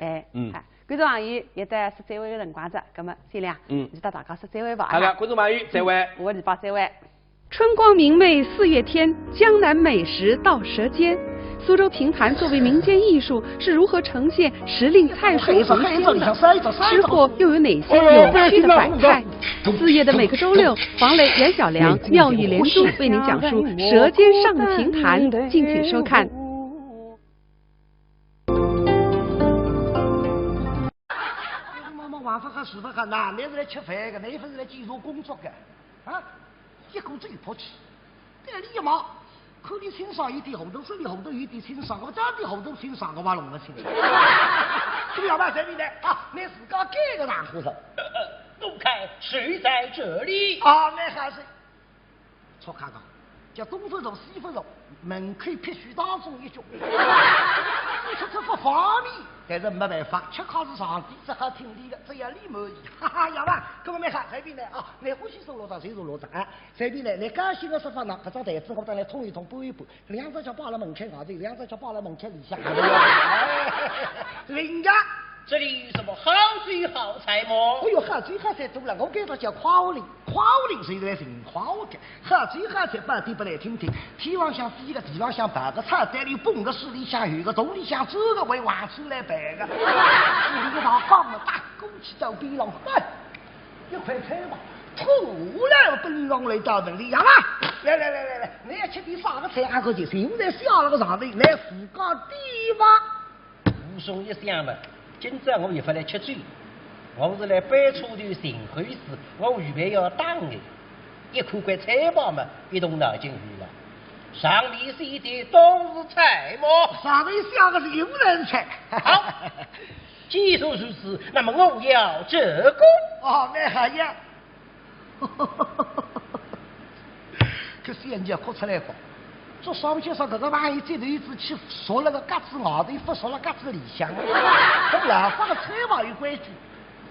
Speaker 1: 观众朋友，也得说再会个辰光着，葛么天亮，就搭大家说再会吧。
Speaker 2: 好的，观众朋友再会。
Speaker 1: 我礼拜再会。
Speaker 16: 春光明媚4月天，江南美食到舌尖。苏州评弹作为民间艺术，是如何呈现时令菜蔬红鲜的？吃货又有哪些有趣的摆菜？4月的每个周六，黄磊、袁小良妙语连珠为您讲述《舌尖上的评弹》，敬请收看。
Speaker 5: 晚上和睡不好，男的是来吃饭的，女的是来介绍工作的，啊，一股嘴泼气，这个礼貌。看你欣赏一点红豆，手里红豆有点欣赏，我长点红豆欣赏，我把弄不清。这个要办什么呢？啊，你自个改个大胡子。
Speaker 3: 杜看谁在这里？
Speaker 5: 啊，那还是错看到，叫东分肉西分肉，门口必须当中一脚。你说这不方便，但是没办法，吃糠是上帝，这还听你的，只要你满意。哈哈，要办，各位没看这边呢啊，你欢喜收罗上谁收罗上啊？这边呢，你高兴的说法呢，搿张台子我等来冲一冲，拨一拨，2只脚摆了门口外头，2只脚摆了门口里向。人家。
Speaker 3: 这里有什么好水好菜吗？
Speaker 5: 哎呦，好水好菜多了，我给他叫夸我林，夸我林谁来人夸我的？好水好菜半天不来听听，天上向飞个，地上向爬个，菜单里蹦个，水里向游个，洞里向走个，为往出来摆个。这里头放了大锅去到边上，一块菜嘛，突然奔上来到门里，呀嘛，来，你要吃点啥个菜还可以？现在下了个上头，来自家地嘛。
Speaker 3: 无松一想嘛。今朝我也不来吃醉，我是来摆出头寻回事，我预备要打的。一看块菜包嘛，一动脑筋去了。上里写的都是菜么？
Speaker 5: 上里下个是有人菜。
Speaker 3: 好，既说如此，那么我要这个。
Speaker 5: 哦，那还要。可是人家哭出来过。这上去说，这个万一这头一只去说了个嘎子外头，不说了嘎子里向，跟老方的菜房有关系。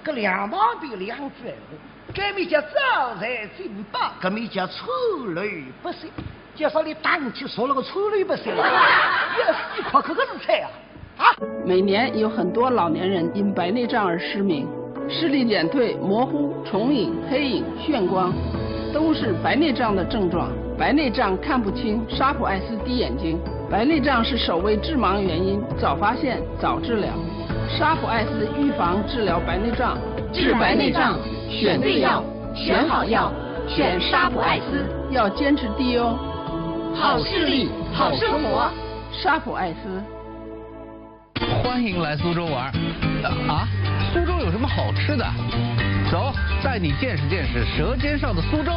Speaker 5: 搿两旁边2句闲话，搿面叫招财进宝，搿面叫川流不息。就说你打起说了个川流不息了，要死快，搿个是菜啊！
Speaker 6: 每年有很多老年人因白内障而失明，视力减退、模糊、重影、黑影、眩光，都是白内障的症状。白内障看不清，沙普艾斯滴眼睛。白内障是首位致盲原因，早发现早治疗。沙普艾斯预防治疗白内障，
Speaker 14: 治白内障选对药，选好药，选沙普艾斯，
Speaker 6: 要坚持滴哦。
Speaker 14: 好视力，好生活，
Speaker 6: 沙普艾斯。
Speaker 8: 欢迎来苏州玩啊！苏州有什么好吃的？走，带你见识见识舌尖上的苏州。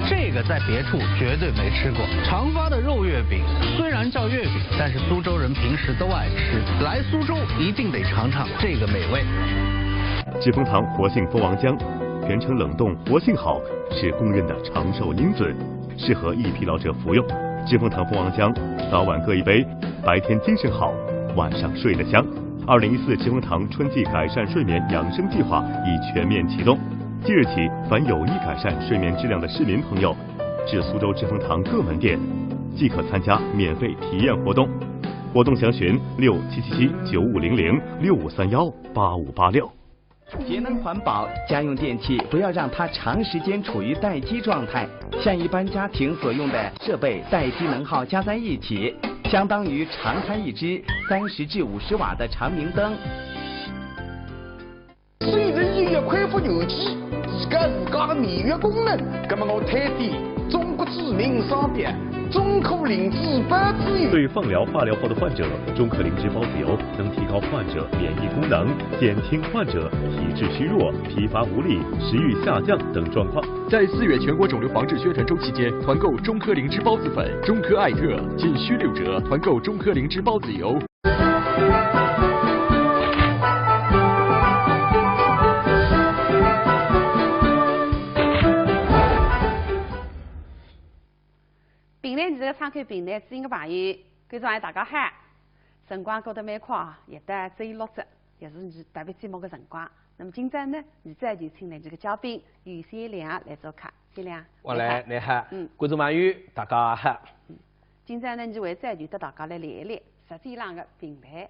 Speaker 8: 这个在别处绝对没吃过，长发的肉月饼，虽然叫月饼，但是苏州人平时都爱吃。来苏州一定得尝尝这个美味。
Speaker 9: 致丰堂活性蜂王浆，全程冷冻，活性好，是公认的长寿因子，适合易疲劳者服用。致丰堂蜂王浆，早晚各一杯，白天精神好，晚上睡得香。2014致丰堂春季改善睡眠养生计划已全面启动。即日起，凡有意改善睡眠质量的市民朋友，至苏州致丰堂各门店即可参加免费体验活动。活动详询6777-9500-6531-8586。
Speaker 10: 节能环保，家用电器不要让它长时间处于待机状态，像一般家庭所用的设备待机能耗加在一起，相当于常开一支30至50瓦的长明灯。
Speaker 2: 虽然音乐恢复牛机，自家的免疫功能，那么我推荐中国知名商品中科灵芝孢子油。
Speaker 9: 对放疗、化疗后的患者，中科灵芝孢子油能提高患者免疫功能，减轻患者体质虚弱、疲乏无力、食欲下降等状况。
Speaker 11: 在4月全国肿瘤防治宣传周期间，团购中科灵芝孢子粉、中科艾特仅需6折，团购中科灵芝孢子油。
Speaker 1: 平台这个参考平台知音的朋友，观众大家好，辰光过得蛮快啊，也得只有6折，也是你特别节目的辰光。那么今朝呢，现在就请来这个嘉宾于先亮来做客。先亮，
Speaker 3: 我来，你好，观众朋友大家好。
Speaker 1: 今朝呢，就为再就和大家来聊一聊实际上的平台。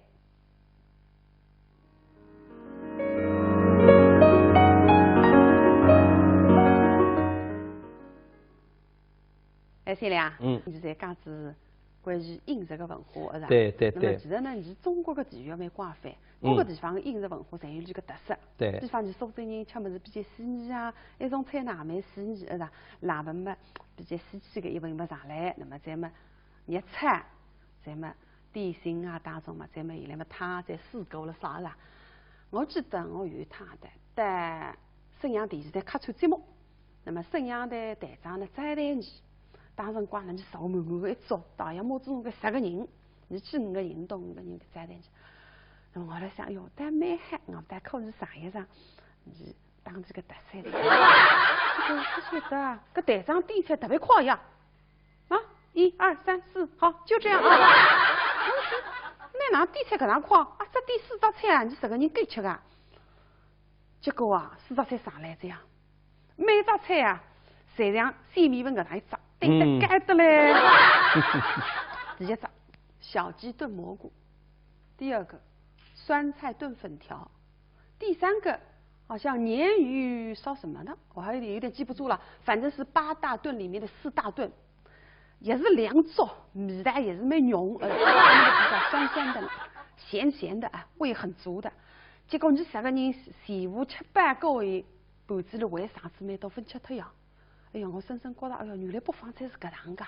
Speaker 1: 先亮，你在讲是关于饮食的文化，是吧？
Speaker 3: 对。
Speaker 1: 那么其实呢，是中国的地域蛮广泛，各个地方的饮食文化侪有这个特色。
Speaker 3: 对。
Speaker 1: 比方就苏州人吃么子比较细腻啊，一种菜呢蛮细腻，是吧？辣粉么比较细细的一份么上来，那么再么热菜，再么点心啊当中嘛，再么伊拉么汤再水果了啥是吧？我记得我有一趟在沈阳电视台客串节目，那么沈阳的台长呢张台你。当辰光呢，你坐满满个一桌，大约么子个10个人，你去5个人到5个人站在去。那么我来想，哟，但蛮嗨，我但考虑啥意思？你当这个特色的。这个不晓得啊，搿台长点菜特别快呀。啊，1、2、3、4，好，就这样啊。那哪点菜搿能快？啊，只点4道菜啊，你10个人够吃个。结果啊，4道菜上来这样，每道菜啊，侪像鲜米粉搿能一只。对得该的嘞。第一只小鸡炖蘑菇，第2个酸菜炖粉条，第3个好像鲶鱼烧什么呢？我还有点记不住了，反正是8大炖里面的4大炖，也是2桌，味道也是蛮浓，比较酸酸的，咸咸的啊，味很足的。结果你10个人前后吃8个位，盘子里为啥子没到分吃脱呀？哎呀，我深深觉得，哎呀，原来北方菜是搿样噶。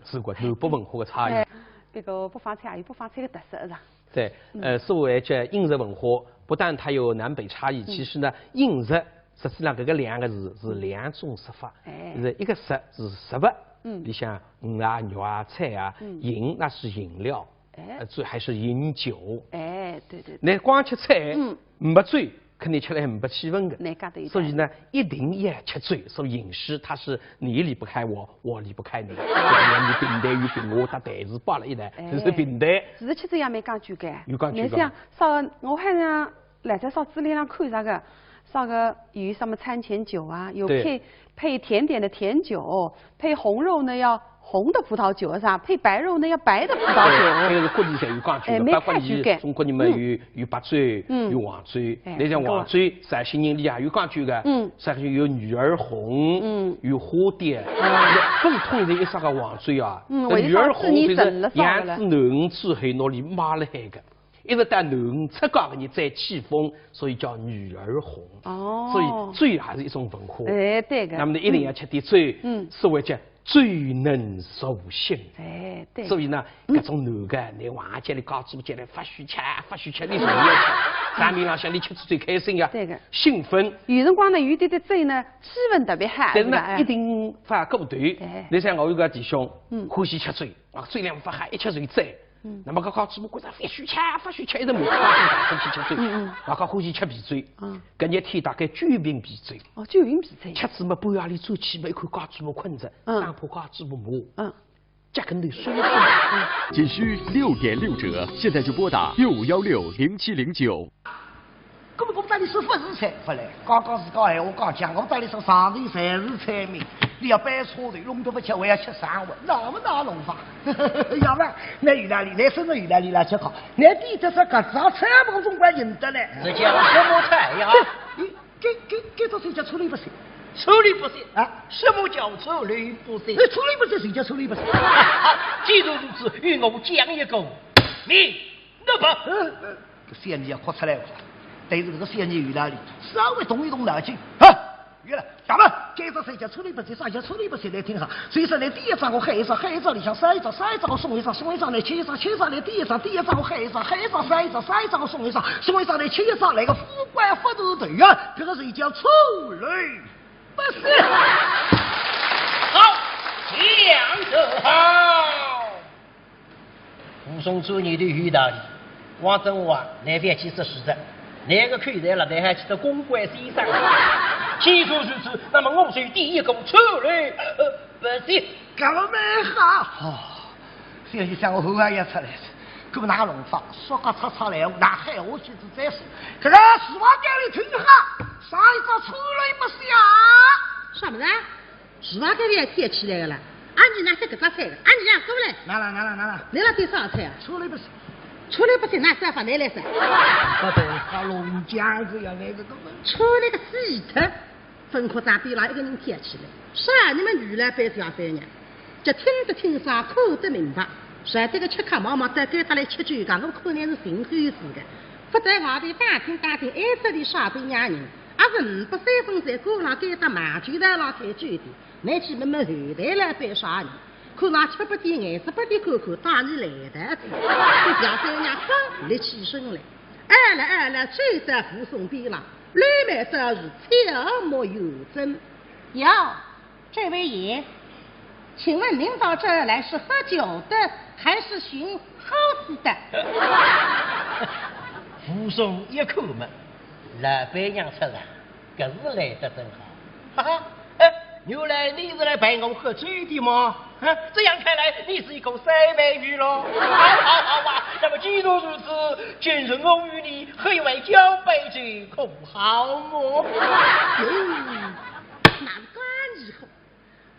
Speaker 3: 是个南北文化的差异。
Speaker 1: 这个北方菜也有北方菜的特色，是吧？
Speaker 3: 对，所谓这饮食文化，不但它有南北差异，其实呢，饮食实际上搿个2个字是2种说法。是一个食是食物，里向鱼啊、肉啊、菜啊，饮那是饮料，醉还是饮酒。
Speaker 1: 对。
Speaker 3: 你光吃菜，没醉。肯定吃来没气氛的，所以呢，一定要吃醉。所以饮食它是你离不开我，我离不开你。你平台与平我，它台词摆了一台，这是平台。
Speaker 1: 其实吃这样蛮讲究的。
Speaker 3: 有讲究的。
Speaker 1: 你像烧，我还像来在烧资料上看啥个，烧个有什么餐前酒啊，有配甜点的甜酒，配红肉呢要红的葡萄酒啥，配白肉呢要白的葡萄酒。
Speaker 2: 还有各地侪有讲究的，包括你中国人们有白醉，有黄醉。你像黄醉，陕西人里也有讲究的。陕西有女儿红，有花蝶，不是统一一啥个黄醉啊。女儿红就是样子嫩之后拿里抹了海个。一直到浓出高的人再起风，所以叫女儿红。哦，所以醉还是一种文化。
Speaker 1: 哎，对个。
Speaker 2: 那么呢，一定要吃点醉。所谓叫醉能入心。
Speaker 1: 哎，对。
Speaker 2: 所以呢，各种男的，你晚节里搞猪节里发虚吃，你什么要吃？啥面浪向你吃最开心呀？
Speaker 1: 对个。
Speaker 2: 兴奋。
Speaker 1: 有辰光呢，有点的醉呢，气氛特别嗨。
Speaker 2: 但是呢，一定发过头。你像我有个弟兄，欢喜吃醉，醉量发嗨，一吃醉醉。那么搞搞猪，觉着发虚吃，一直没大声去吃醉。搞欢喜吃皮醉。搿日天大概9瓶皮醉。
Speaker 1: 哦，9瓶皮醉。
Speaker 2: 吃子嘛，半夜里走起嘛，一看搞猪没困着，生怕搞猪没磨。加根头水。
Speaker 11: 仅需6.6折，现在就拨打65160709。
Speaker 5: 根本我们这里是不是菜，不来，刚刚是讲闲话刚讲，我们这里是上头才是菜名。你要摆车头，弄得不吃，我要吃3碗，那么大弄法？要不然，那意大利，那甚至意大利来吃好，那地这是搿只菜我总归认得嘞。
Speaker 3: 这叫什么菜呀？
Speaker 5: 给到谁家处理不行？
Speaker 3: 处理不行啊？什么叫处理不行？
Speaker 5: 处理不行，谁叫处理不行？
Speaker 3: 好，既然如此，与我讲一个明白。
Speaker 5: 先你要哭出来。对着这个仙女意大利，稍微动一动脑筋，原来咱们接着谁家处理不行，啥叫处理不行来听上。所以说呢，第一张我黑一张，黑一张里向塞一张，塞一张我送一张，送一张来切一张，切一张来第一张我黑一张，黑一张塞一张，塞一张我送一张，送一张来切一张那个副官副头头啊，这个是叫处理不行。
Speaker 3: 好，讲得好。武松做你的意大利，王正华那边其实是的。那个口袋了，那还记得公关先生。既然如此，那么我是第一个处理不行。
Speaker 5: 干嘛没好？现在像我后半夜出来，搿么哪弄法？说个擦擦来，那海我去子再说。这个十万店里听哈，上一个处理不行。
Speaker 12: 什么子？十万店里贴起来了。你拿这个啥菜的？你让过来。
Speaker 5: 拿。
Speaker 12: 你那对啥菜啊？
Speaker 5: 处理不行。
Speaker 12: 处理不行，那办法你来噻。
Speaker 5: 不对，他龙江子呀，那个根本
Speaker 12: 处理个死特，分科长比那一个人贴起来。是啊，你们原来班小三娘，就听得清爽，看得明白。是这个吃糠毛毛再给他来吃酒讲，我可能是寻黑子的。不在外地打听，挨这里耍对伢人，人不3分在锅上给他麻酒台上开酒的，那去慢慢后台来扮啥人？看上吃不点，眼子不点，看看打你来的，小三娘刚立起身来，二了，追在扶松边上，里面这是悄默有声。
Speaker 4: 哟，这位爷，请问您到这儿来是喝酒的，还是寻猴子的？
Speaker 3: 扶松一口嘛，老板娘出来，可是来得真好，哈哈。原来你是来陪我喝酒的吗？这样看来你是一个三美女喽。好啊，那么既然如此，今日我与你喝一碗交杯酒，可好么？
Speaker 12: 哪个以后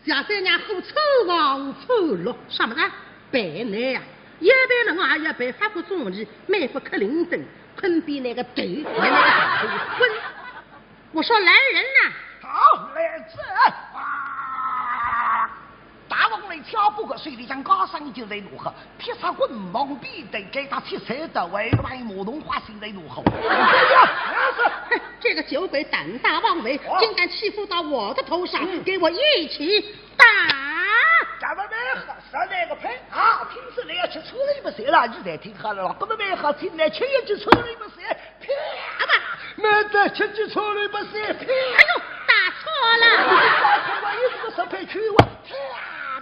Speaker 12: 小三娘喝臭王臭落，什么呢？白奶呀，一杯了我也杯发过中意，每副克林顿，坤比那个头，那个头昏。我说来人呐！
Speaker 5: 好，来这大王来挑不过水里将高山就在如何？披上棍芒必得给他切菜的为外马龙花心在如何？
Speaker 12: 这个酒鬼胆大妄为，竟敢欺负到我的头上，给我一起打！
Speaker 5: 咱们没喝上那个牌啊！平时你要去处理不行了，你再听好了，根本没喝，今天吃一句处理不行，啪吧！没得吃句处理不行，啪！
Speaker 12: 哎呦，打错了！
Speaker 5: 你打错了，一个十倍去我，啪！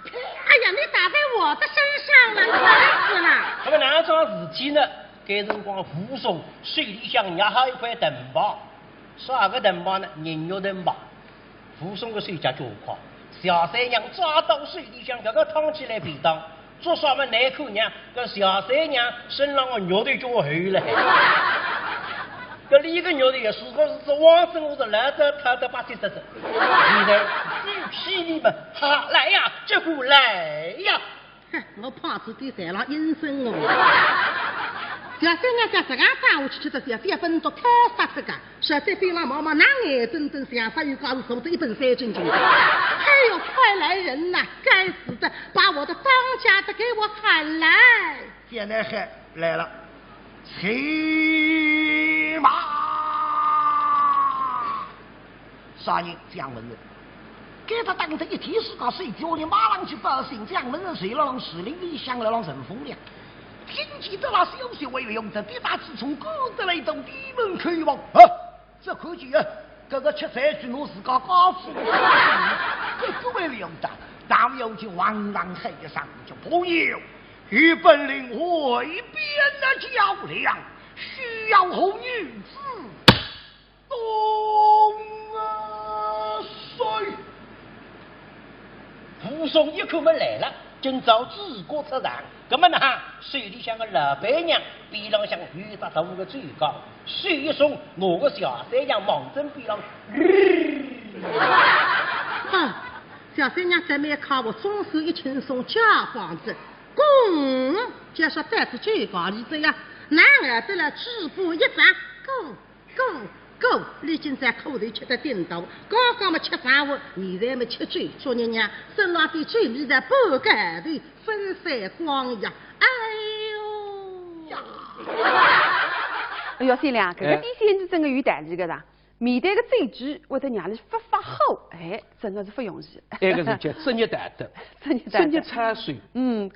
Speaker 12: 哎呀，你打在我的身上了，烦死了！
Speaker 3: 那么哪桩事体呢？该辰光扶松水里向压好一块藤包，啥个藤包呢？人肉藤包。扶松的水家就快，小三娘抓到水里向，这个烫起来便当，做啥么难看娘？搿小三娘身上的肉都叫我厚了。搿里个肉头也是个是王正，我是来着他的把这这，里头喜你们，哈，来呀，这股来呀！
Speaker 4: 我怕子弟在了阴森哦。小三娘家这个上午去的小飞分都开发这个，实在非让妈妈拿眼睁睁想法又告诉手的一本三斤斤的。哎呦，快来人呐！该死的，把我的当家的给我喊来！
Speaker 5: 现在喊来了，骑马！啥人？蒋文人。给他当着一提示告谁叫你马上去报信，蒋文人谁了让士林里响了让陈风亮。听见的那消息，为了用这抵达自从古得来到地门开望啊！这可见啊，这个吃菜去我是个高子，这为了用的，当有就往往黑上就朋友，与本领会边的较量，需要红女子东水。
Speaker 3: 武松一口门来了，今朝治国出场，那么呢，手里像个老白娘，边浪向遇着头个最高，手一松，我个小三娘忙正边浪。
Speaker 4: 小三娘准备靠我松手一轻松假房子，公就说带着最高里子呀，男儿得了止步一掌，go，历经在口里吃的顶头，刚刚嘛吃上午，现在嘛吃嘴，昨日娘身上的嘴里在半盖头分散光呀，哎呦呀！
Speaker 1: 哎呦，三娘，搿个第三季真的有代志个噻。面对个追剧，会得让你发好，哎，真的是不容易。
Speaker 2: 那个是叫职业道德，职业产税。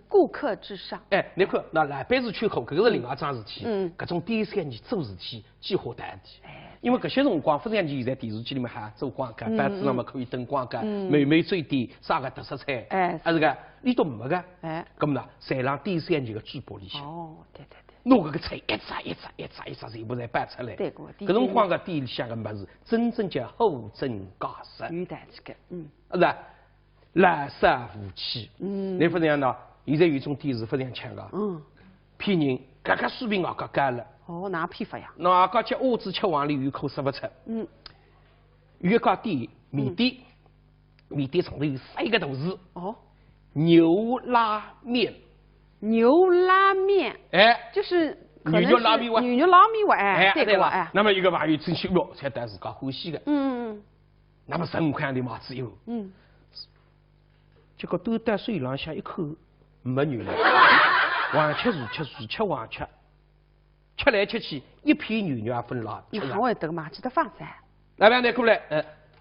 Speaker 1: 顾客至上。
Speaker 2: 哎，你看，那老板是缺口，搿个是另外一桩事体。搿种第三季做事体计划大点。因为搿些辰光，忽然间现在电视机里面还做广告，板子上面可以登广告，美美最低啥个特色菜，还是个你都没个，搿么呢，侪让第三季个剧播里向。哦，对。拿搿个菜一只全部侪摆出来。对个。搿辰光个店里向个物事，真正叫货真价实。
Speaker 1: 有代志个，
Speaker 2: 是吧？垃圾武器。你忽然呢，现在有一种店是非常强个，骗人，搿个水平啊，搿加了。
Speaker 1: 哦，哪批发呀？
Speaker 2: 那搿叫鸭子吃黄鹂鱼口说不出。有一家店面店上头有3个大字。哦。牛拉面。
Speaker 1: 牛拉面，
Speaker 2: 哎，
Speaker 1: 就是
Speaker 2: 牛肉拉面碗，
Speaker 1: 牛肉拉面碗，哎，
Speaker 2: 对
Speaker 1: 了，哎。
Speaker 2: 那么一个朋友真修了，才带自家欢喜的。那么15块的麻子油。结果都带水浪向一口没牛了，黄吃如吃黄吃，吃来吃去一片牛肉也分了。
Speaker 1: 你还会得嘛？记得放噻。
Speaker 2: 老板，你过来，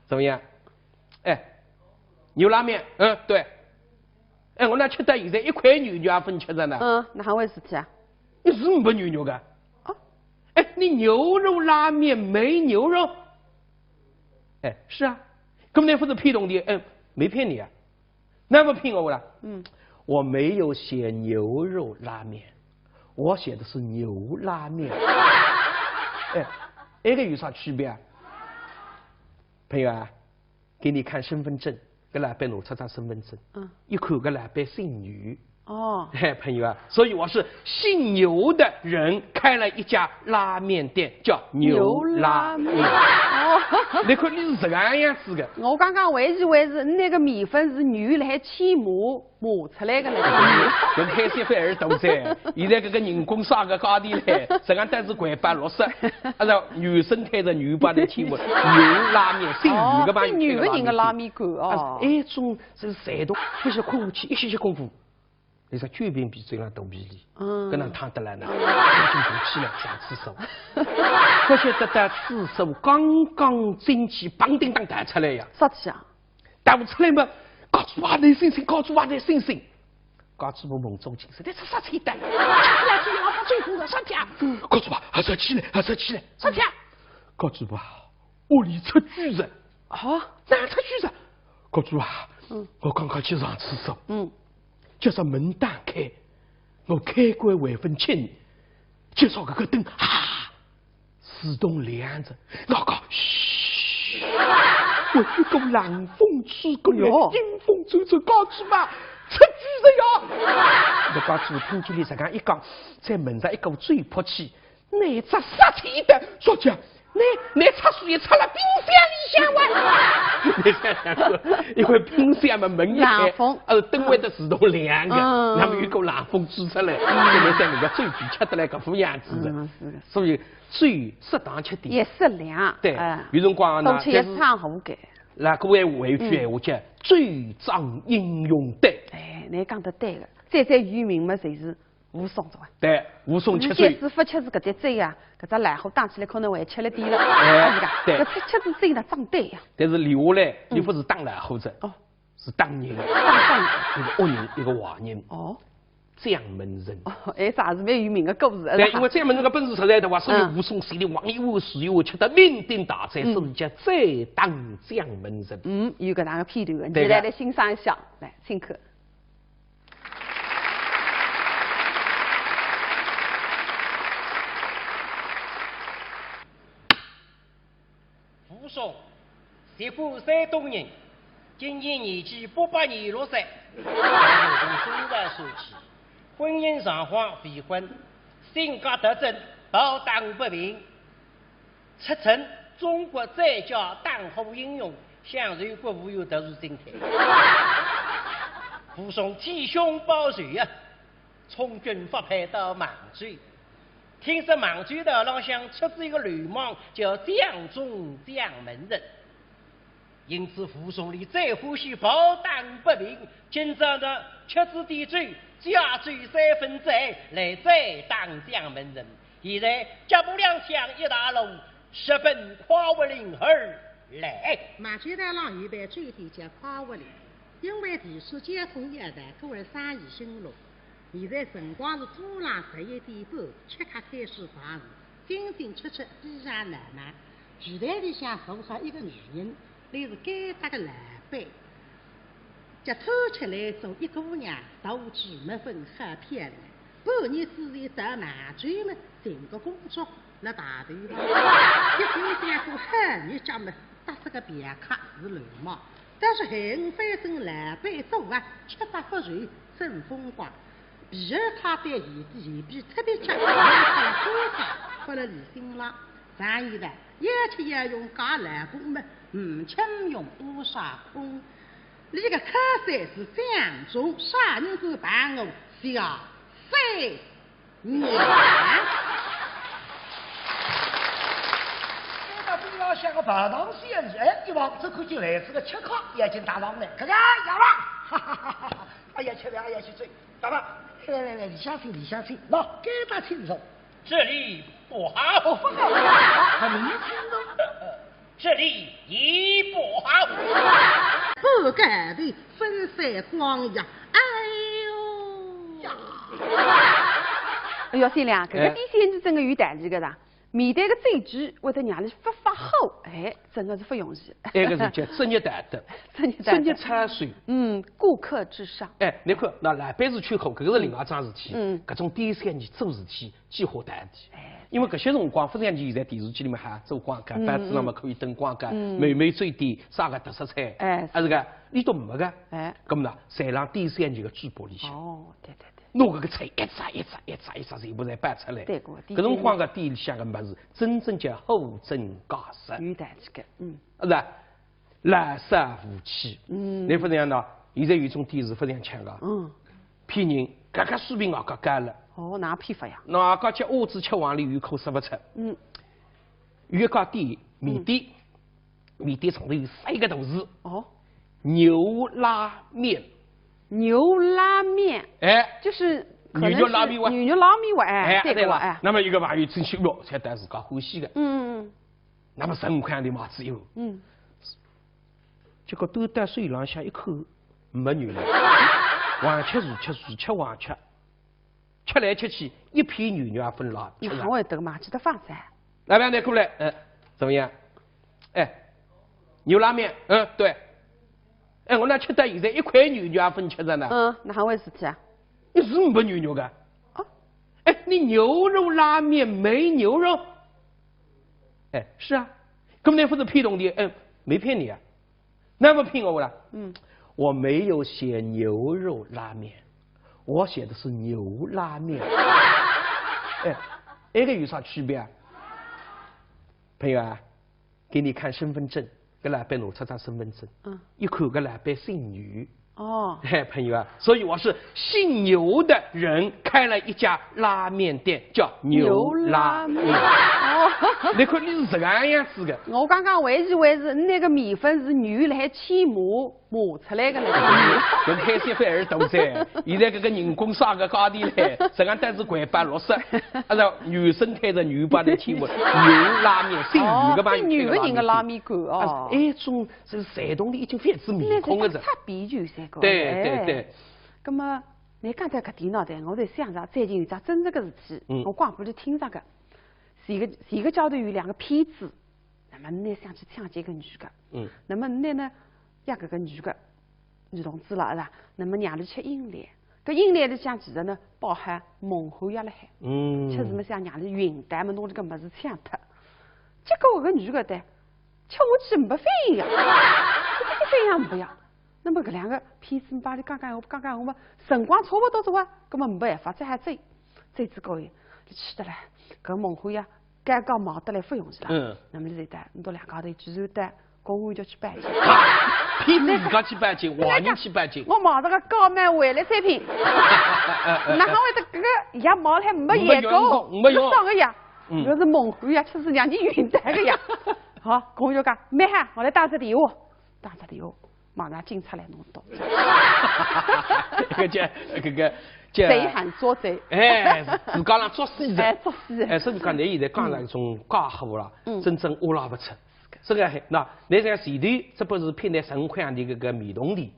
Speaker 2: 怎么样？哎，牛拉面，对。哎，我那吃的现在1块牛肉也分吃着呢。
Speaker 1: 哪行回事体啊？
Speaker 2: 你是没牛肉的？啊？哎，你牛肉拉面没牛肉？哎，是啊，根本不是骗东的，没骗你啊，那么骗我了？我没有写牛肉拉面，我写的是牛拉面。哎，这个有啥区别啊？朋友啊，给你看身份证。搿老板拿出张身份证，一看搿老板姓牛。哦，朋友啊，所以我是姓牛的人开了一家拉面店，叫牛拉面。哦，你看你是这个样子的。
Speaker 1: 我刚刚为是那个米粉是牛来起磨出来的了。
Speaker 2: 跟海鲜饭儿都在，现在搿个人工啥个高低嘞，实际上都是660，按照女生开的牛把的起磨，牛拉面姓牛的吧？
Speaker 1: 姓牛的人的拉面馆哦。
Speaker 2: 一种是山东，不是空气一些功夫。你说卷饼比嘴上大比例，跟那烫得来呢，已经不起了，想吃手。可惜得吃手刚刚蒸汽梆叮当弹出来呀，
Speaker 1: 啥气啊？
Speaker 2: 弹出来嘛，搞出哇的星星，搞出哇的星星，搞出我梦中情深，你吃啥菜蛋？吃来吃老把最红的啥天？搞出哇，还是起来，啥天？搞出哇，屋里出巨人，哪出巨人？搞出哇，我刚刚去上厕所，叫上门打开，我开关未分清，介绍个灯自动亮着，我讲嘘，我一股冷风吹过来，阴风阵阵，告诉嘛，出巨人呀！我告诉听经理这样一讲，在门上一股嘴泼气，哪只杀气的说讲，你插水也插了冰箱里向哇！你想想看，因为冰箱嘛门一开，灯会得自动亮的，那么有股冷风吹出来，就会在那个嘴皮吃得来个副样子的。所以水适当吃点，
Speaker 1: 也适量。
Speaker 2: 对，有辰光呢，
Speaker 1: 冬天也唱好个。
Speaker 2: 那各位回句闲话讲，最长应用对。
Speaker 1: 哎，你讲得对个，再渔民嘛，就是武松的哇。
Speaker 2: 对，武松7岁。
Speaker 1: 师傅吃是搿只嘴啊，搿只烂货打起来可能会吃了点了，是噶？
Speaker 2: 对，
Speaker 1: 搿吃只嘴呢长对呀。
Speaker 2: 但是留下来，你不是当烂货子，是当人，一个恶人，一个坏人。
Speaker 1: 哦。
Speaker 2: 将门人。
Speaker 1: 哎，啥是蛮有名的故事。
Speaker 2: 对，因为将门人的本事实在的话，所以武松心里王一武死又吃得酩酊大醉，所以叫再当将门人。
Speaker 1: 有个那个片段，你来欣赏一下，来请客。
Speaker 3: 武松，媳妇山东人，今年年纪826岁，从身上说起。婚姻状况未婚，性格特征保当不平，出身中国最佳当红英雄，享受国务院特殊津贴。武松鸡胸抱拳啊，从军发配到邙州，听说邙州道浪向出自一个流氓叫江中江门人，因此武松里最欢喜保当不平，今朝的吃子点酒。家罪3分债来再当将门人，现在脚步两相一大龙，直奔夸武岭而来。
Speaker 4: 邙州道浪预备最地叫夸武岭，因为地处交通一带，各位生意兴隆。现在辰光是早浪11点半，7刻开始放事，进进出出比上难难。剧台里向坐上一个女人，那是该扎个蓝背。脚偷吃来做一姑娘，斗志没分很漂亮。半年之前到邙州嘛，寻个工作，那大头上一心想做汉女家嘛，打死个别客是流氓，但是海五反正蓝背做啊，吃得不软，真风光。皮儿他对前皮特别结，看了多少，发了离心了。上一代要吃要用假蓝布嘛，轻用多少空。你个可算是江中杀人之办我小3年。
Speaker 5: 这个比较像个白糖仙女，哎，一望这口就来自个吃糠，眼睛大王来，看看哑巴，哈哈哈哈！哎呀，吃两呀去追，哑巴，来，李相亲，喏，给他听说，
Speaker 3: 这里不好，
Speaker 5: 不好，很明显的。
Speaker 3: 这里一不好，
Speaker 4: 不该的分散光呀！哎呦呀！
Speaker 1: 哎呦，新娘，搿个底线是真的有代志个噻。面对个追剧，会得让你发齁，哎，真的是不容易。
Speaker 2: 那个是叫职业道德，职业操守。
Speaker 1: 顾客至上。
Speaker 2: 哎，你看，那老板是缺口，搿个是另外一桩事体。搿种第三件做事体，计划大体。因为搿些辰光，忽然间现在电视机里面还做广告，板子上面可以登广告，美美最低啥个特色菜，还是个你都没个，咁么呢，侪让第三件个剧本里向。
Speaker 1: 哦，对。
Speaker 2: 拿搿个菜一只全部侪摆出来。
Speaker 1: 对个。
Speaker 2: 搿辰光个店里向个物事，真正叫货真价实。
Speaker 1: 有代志个，
Speaker 2: 是吧？垃圾武器。你忽然呢，现在有一种店是非常抢个，骗人，搿个水平啊，搿加了。
Speaker 1: 哦，哪批发呀？
Speaker 2: 那搿叫鸭子吃黄鹂鱼口说不出。有一家店面店上头有3个大字。
Speaker 1: 哦。
Speaker 2: 牛拉面。
Speaker 1: 牛拉面，
Speaker 2: 哎，
Speaker 1: 就是
Speaker 2: 牛肉拉面碗，
Speaker 1: 牛肉拉面碗，哎，对个哎。
Speaker 2: 那么一个朋友真秀哟，才带自家欢喜的。那么15块的麻子油。结果都带水浪向一口没牛肉，黄吃如吃黄吃，吃来吃去一片牛肉也分了。
Speaker 1: 你还会得嘛？记得放噻。
Speaker 2: 老板，你过来，怎么样？哎，牛拉面，对。哎，我那吃到现在1块牛肉也分吃着呢。
Speaker 1: 哪回事体啊？
Speaker 2: 你是没牛肉的？哎，你牛肉拉面没牛肉？哎，是啊，根本不是骗东的，没骗你啊，那么骗我了？我没有写牛肉拉面，我写的是牛拉面。哎，这个有啥区别啊？朋友啊，给你看身份证，搿老板拿出张身份证，一看搿老板姓牛。
Speaker 1: 哦，
Speaker 2: 朋友啊，所以我是姓牛的人开了一家拉面店，叫牛拉面。
Speaker 1: 哦，
Speaker 2: 你看你是这个样子的。
Speaker 1: 我刚刚为是那个米粉是牛来起磨出来的了。
Speaker 2: 跟开心会儿都在，现在这个人工啥个高低嘞，实际上但是660，按照女生开的牛把的起磨，牛拉面姓牛的吧？
Speaker 1: 姓牛的人的拉面馆哦。
Speaker 2: 哎，种这是山东的已经非知面孔的人。
Speaker 1: 差别就三个。
Speaker 2: 对。
Speaker 1: 那么你刚才搿点脑袋，我在想着最近有桩真实的事体，我广播里听着个，是一个教头有2个骗子，那么你想去抢劫个女的，那么你呢压搿个女的女同志了是吧？那么让你吃阴来，搿阴来里向其实呢包含蒙汗药了海，吃什么想让你晕倒么弄这个么子抢脱，结果搿个女的的吃下去没反应呀，这反应不要。那么搿2个骗子把你刚刚我们辰光差不多的话，根本没办法再还追之高伊，你气得嘞，搿蒙汗药刚刚忙得来服用去了。那么你在你到2高头居然带公安局去办警。
Speaker 2: 骗子自家去办警，坏人去办警。
Speaker 1: 我忙着个高买回来产品，哪能会得搿个药毛还没验过？
Speaker 2: 没用。
Speaker 1: 啥个药？搿是蒙汗药，确实让你晕倒个药。好，公安局讲，蛮好，我来打只电话，马上警察来弄到。
Speaker 2: 这个
Speaker 1: 贼喊捉贼。
Speaker 2: 自家人作死人。
Speaker 1: 作死人。
Speaker 2: 所以讲，你现在讲了一种家伙了，真正挖拉不出。这个那，你在前头这不是偏在神块的这个米动地？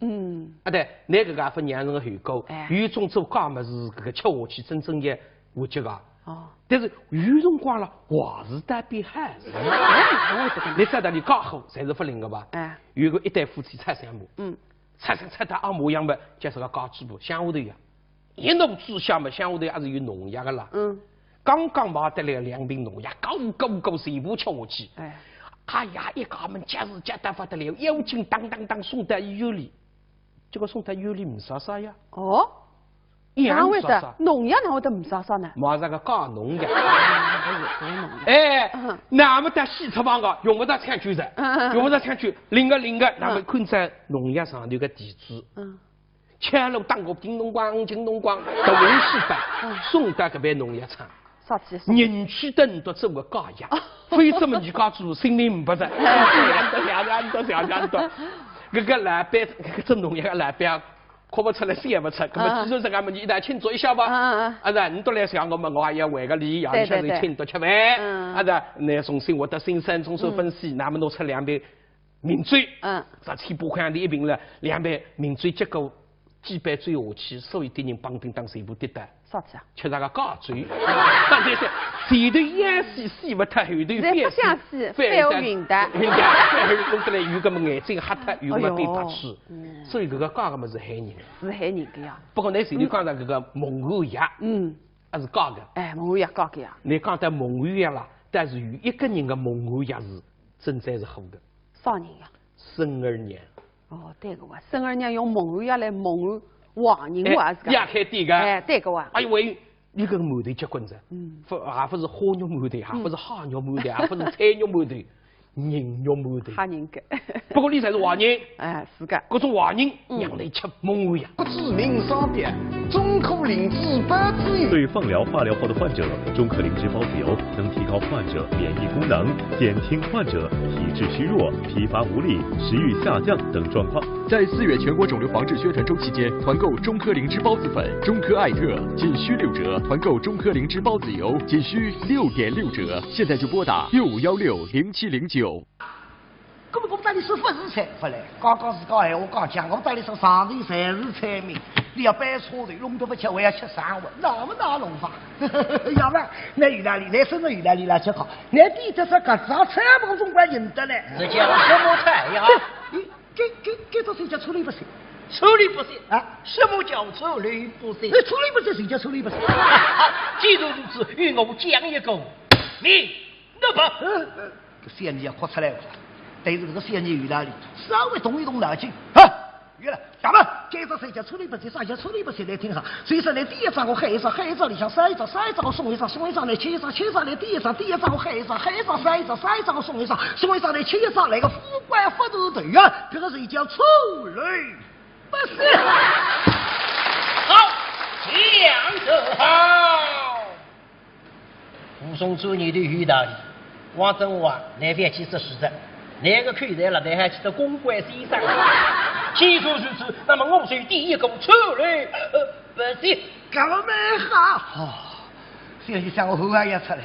Speaker 2: 对，那个家伙酿成个后果，有种做家么是这个吃下去真正的无极个。但是有辰光了，坏事带变好事。你知道你家伙侪是不灵个吧？有个一对夫妻拆相骂，拆到阿模样么，就是个高嘴部，乡下头呀，一弄猪下么，乡下头还是有农药个啦。刚刚买得来2瓶农药，够全部吃下去。哎呀，一家门家事家得不得了，妖精当送到医院里，结果送到医院里没啥呀。
Speaker 1: 哪会的农药哪会得没啥呢？
Speaker 2: 马上个加农药。那么得洗厨房个，用不着抢救的，用不着抢救，另个，那么看在农药上头个地址。前路当个叮咚咣，都没洗白，送到搿边农药厂。人去等到做个假药，非这么你家主心里不得，两多，这个老板，这农药个老板看不出来，写不出，那么记住这个么，你一旦庆祝一下吧，你都来想我们，我也要为个礼，要下子庆祝吃饭，那从生活的新生综合分析，那么拿出2杯名醉，这700块的1瓶了，2杯名醉，结果几杯醉下去，所有的人绑定当全部跌倒。
Speaker 1: 啥子啊？
Speaker 2: 吃那个假醉，但是前头演戏洗不脱，后头
Speaker 1: 反洗，反而晕的，
Speaker 2: 弄得来有个么眼睛黑脱，有个么变白痴，所以这个假个么是害人，
Speaker 1: 是害人的呀。
Speaker 2: 不过你前头讲的这个蒙汗药，还是假的。
Speaker 1: 蒙汗药假的呀。
Speaker 2: 你讲的蒙汗药啦，但是有一个人的蒙汗药是真在是好的。
Speaker 1: 啥人呀？
Speaker 2: 孙儿娘。
Speaker 1: 对个哇，孙儿娘用蒙汗药来蒙汗。黄人话是个，
Speaker 2: 压开点个，
Speaker 1: 对个哇。
Speaker 2: 哎呦喂，你跟馒头结棍子，还不是花肉馒头，还不是虾肉馒头，还不是菜肉馒头，人肉馒头。
Speaker 1: 吓人个。
Speaker 2: 不过你才是华人，
Speaker 1: 是个。
Speaker 2: 各种华人让你吃蒙汗药。
Speaker 5: 知名商店中科灵芝孢子油。
Speaker 9: 对放疗、化疗后的患者，中科灵芝孢子油能提高患者免疫功能，减轻患者体质虚弱、疲乏无力、食欲下降等状况。
Speaker 11: 在4月全国肿瘤防治宣传周期间，团购中科灵芝孢子粉、中科艾特仅需6折，团购中科灵芝孢子油仅需6.6折。现在就拨打65160709。
Speaker 5: 根本我们这里是不是菜，不来，刚是讲闲话刚讲，我们这里是上头才是菜名，你要摆车头，弄都不吃，我要吃3碗，那么大弄法？要不然，那意大利，那甚至意大利来吃好，那地这是搿啥菜不总管认得嘞？
Speaker 3: 是叫什么菜呀？
Speaker 5: 给到谁家处理不行？
Speaker 3: 处理不行啊？什么叫处理不行？
Speaker 5: 处理不行，谁叫处理不行？
Speaker 3: 好，既然如此，与我讲一个，你那么，
Speaker 5: 这仙女要哭出来了。但是这个仙女意大利稍微动一动脑筋，原来，咱们接着谁家处理不起，上家处理不起来听上。谁说来第一张我黑上，黑上里向塞一张，塞一张我送一张，送一张来切一张，切一张来第一张，第一张我黑上，黑上塞一张，塞一张我送一张，送一张来切一张来个富贵福都队啊！这个谁叫处理不是？
Speaker 3: 好，讲得好。武松做你的遇到你，王正华那边其实是的。那个口袋了，那还记得公关先生。既如此，那么我是第一个出来，不是，
Speaker 5: 干嘛没好？哦，现在想我后也出来了，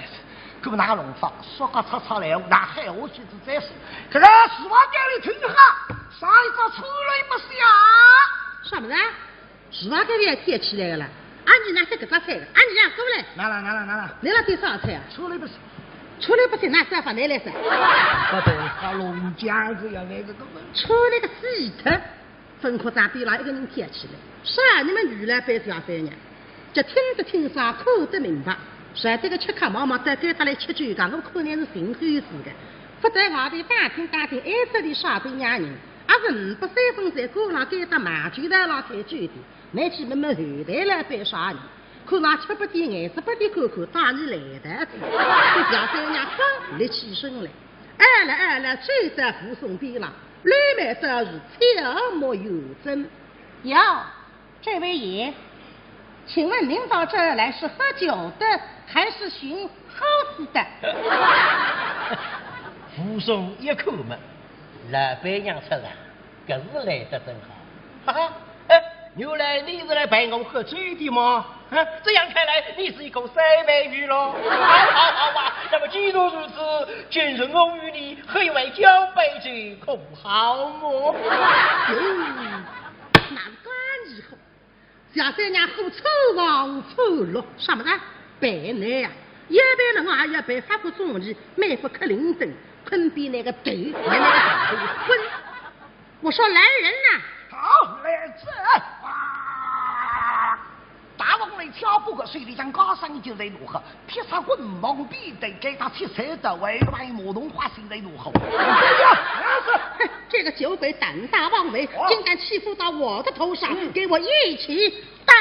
Speaker 5: 给我拿弄法，说个擦擦来，拿海我去就再说。这个十万店里听哈，上一个出来不下。
Speaker 12: 什么人？十万店里贴起来了。俺你拿这个咋菜的？俺你让过来。
Speaker 5: 拿了。
Speaker 12: 你那对啥菜啊？
Speaker 5: 出来不是。
Speaker 12: 出来不行，拿三饭来噻。
Speaker 5: 不对，他龙江子呀，那个根本
Speaker 12: 出来个鸡头，分科长比了一个人贴起来。是啊，你们原来班小三娘，就听得听上，看得明白。是这个吃糠毛毛再给他来吃酒干，我可能是心虚死的。不在外地打听，挨这里耍对伢人，啊人不三分在过上给他满酒的老太酒的，那去慢慢后台来扮耍人。看那吃不点眼子不点口口打你来的，小三娘刚立起身来，二了，追在扶送边了，里面这是切莫有真。
Speaker 4: 哟，这位爷，请问您到这儿来是喝酒的，还是寻猴子的？
Speaker 3: 扶送一口嘛，老板娘吃了，可是来得真好，哈哈。原来你是来陪我喝酒的吗？这样看来你是一个三美女喽。好啊，那么既然如此，今日我与你喝一碗交杯酒，可不好么？
Speaker 12: 难怪以后小三娘喝臭王臭落，什么呢？白奶呀，一般人也被发过中意，没法克林顿，坤比那个头，也那个昏。我说来人呐！
Speaker 5: 好，来这大王来挑不过水里将高山就在如何？披上棍芒必得给他切菜的为来磨动花心在如何？
Speaker 12: 这个酒鬼胆大妄为，竟敢欺负到我的头上，给我一起打！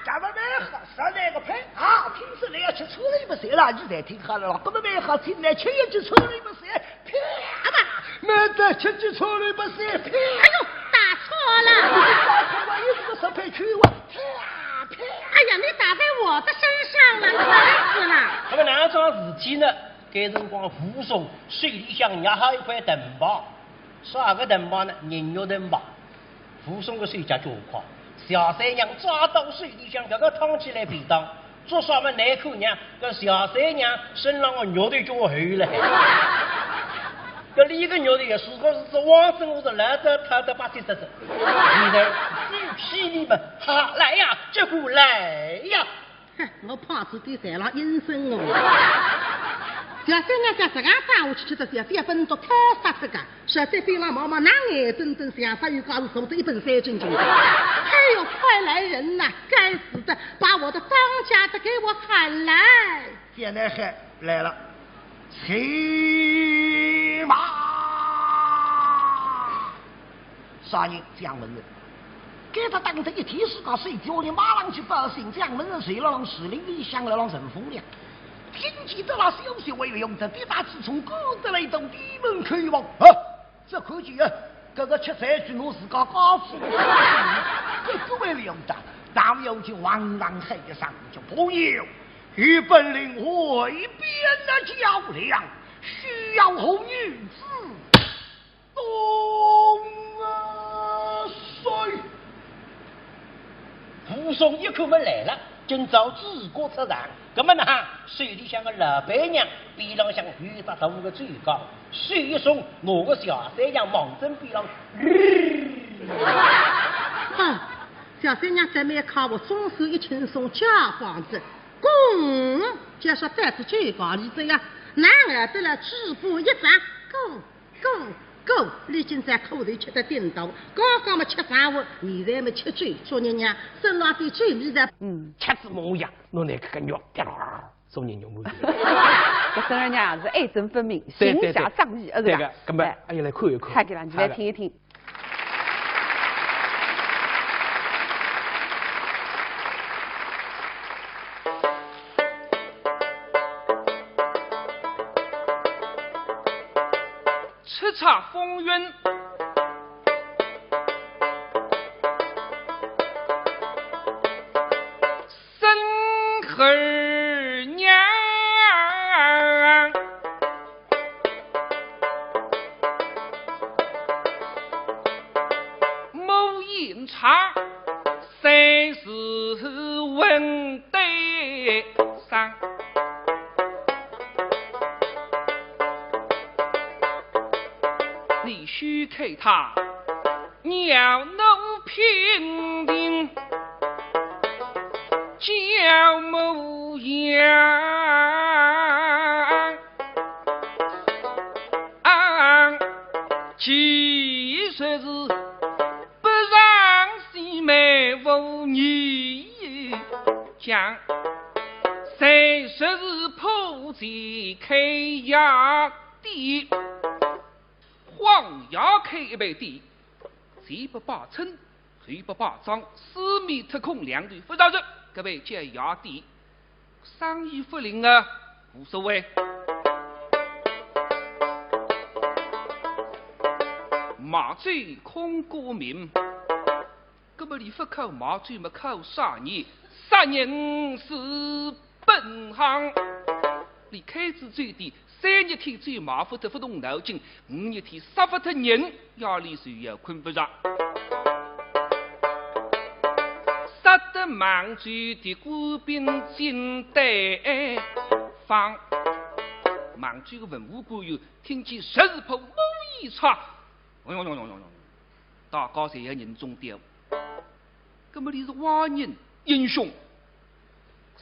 Speaker 5: 咱们没喝上那个牌啊！平时你要去处理不行了，你再听好了，根本没喝，今天吃一句处理不行，啪吧！没得吃句处理不行，啪！
Speaker 12: 哎呦，打错了！
Speaker 5: 你打错了，你这个十倍去我，啪！
Speaker 12: 哎呀，你打在我的身上了，烦死了！
Speaker 3: 那么哪桩事体呢？该辰光扶送水里向压好一块藤包，啥个藤包呢？人肉藤包。扶送个水家就快，小三娘抓到水里向，这个烫起来便当，做啥么难口娘？个小三娘身上个肉都叫我厚了。这里个肉的也是个王生，我是来着他的把这这，你的屁你们，哈来呀，这股来呀！
Speaker 12: 我胖子对三郎阴森哦。小三娘家这个上午去吃的小一分钟，太杀这个，实在非让妈妈拿眼瞪瞪，想法又告诉手的一本三斤斤。哎呦，快来人呐！该死的，把我的当家的给我喊来！
Speaker 5: 现在还来了，骑马杀人蒋文人，给他当着一提示告谁叫你马上去报信，蒋文人谁了让士林里响了让陈风亮。听记得那消息为了用着抵达自从古德雷洞地门开往啊，这可见啊，这个吃菜去我是个高富，这为了用的，当有就往往黑上就不有，与本领会边的较量，需要红女子东水。
Speaker 3: 扶送一口门来了。今朝治国出场，那么呢，水里向个老板娘，边浪向遇到头个最高，水一送，我个小三娘忙正边浪。
Speaker 12: 小三娘在面靠我双手一轻松假房子，公就说带着最高里子呀，男儿得了止步一掌，够，历经在口里吃的叮咚，刚刚嘛吃上午，现在嘛吃醉，说人家身上的醉里的，
Speaker 2: 吃子模样，弄那个肉，送人肉模样。
Speaker 1: 这孙儿娘是爱憎分明，形象仗义，
Speaker 2: 这个根本哎呀来看一看，
Speaker 1: 看给了你来听一听。
Speaker 13: 叱咤风云。生儿娘，某饮茶，谁是问对上？你须看他鸟奴平定叫模样，其实是不让西妹无你讲，谁说是普济开衙地，黄衙开一杯地，谁不把称，谁不把账，四面特空两队不饶人。各位叫衙地，商议不灵啊，无所谓。马醉空过民，根本你不靠马醉，没靠杀人，杀人是本行。你开支最低，3日天最麻烦的不动脑筋，5日天杀不得人，压力谁要困不着。杀得莽罪的官兵进得放，莽罪的文武官员听见10日破某一场，大家侪要人中掉。那么你是蛙人英雄，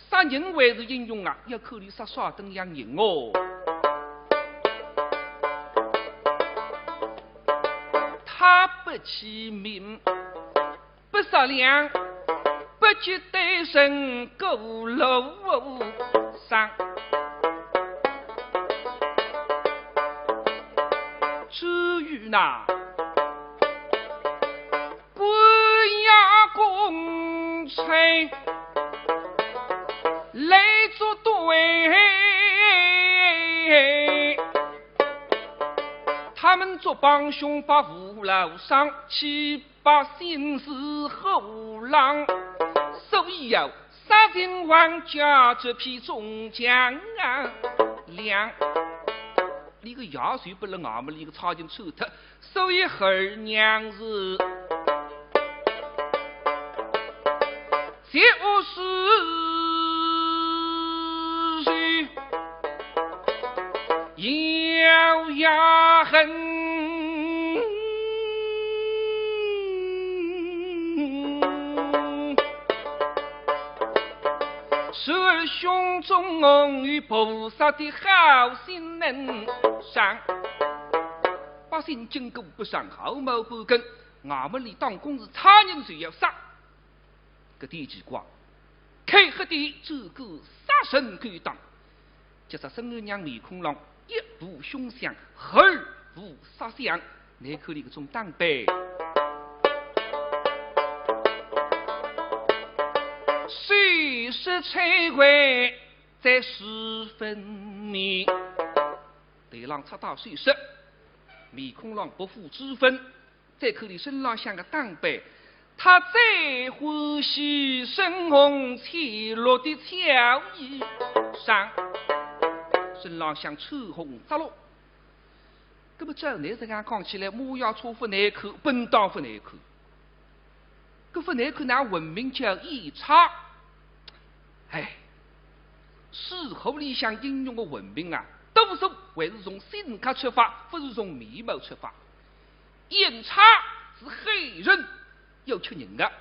Speaker 13: 杀人还是英雄啊？要考虑杀啥等样人哦。他不起名，不杀良，不及对身勾楼上。至于那官衙公差来作对，他们做帮凶把父老伤，七把心思后浪，所以要杀尽王家这批众将啊两。你个牙水不能俺们一个插进臭特，所以儿娘是就是咬牙恨，是胸中与菩萨的好心人上，把心经过不上毫毛不根，俺们里当公是差人谁要杀？个第几卦，开黑的这个杀神可以当，加上生儿娘面孔浪，一步凶相，二步杀相，你可里个种当呗。谁是摧毁在10分米，对浪插到水色，面孔浪不负之分，在可里身浪像个当呗。他最欢喜深红赤裸的俏衣裳，身浪像赤红扎落。那么这男人家讲起来，马要出不难看，本当不难看。这不难看，那文明叫一差。哎，事后里向应用的文明啊，多数还是从性格出发，不是从面貌出发。一差是黑人。要吃人的，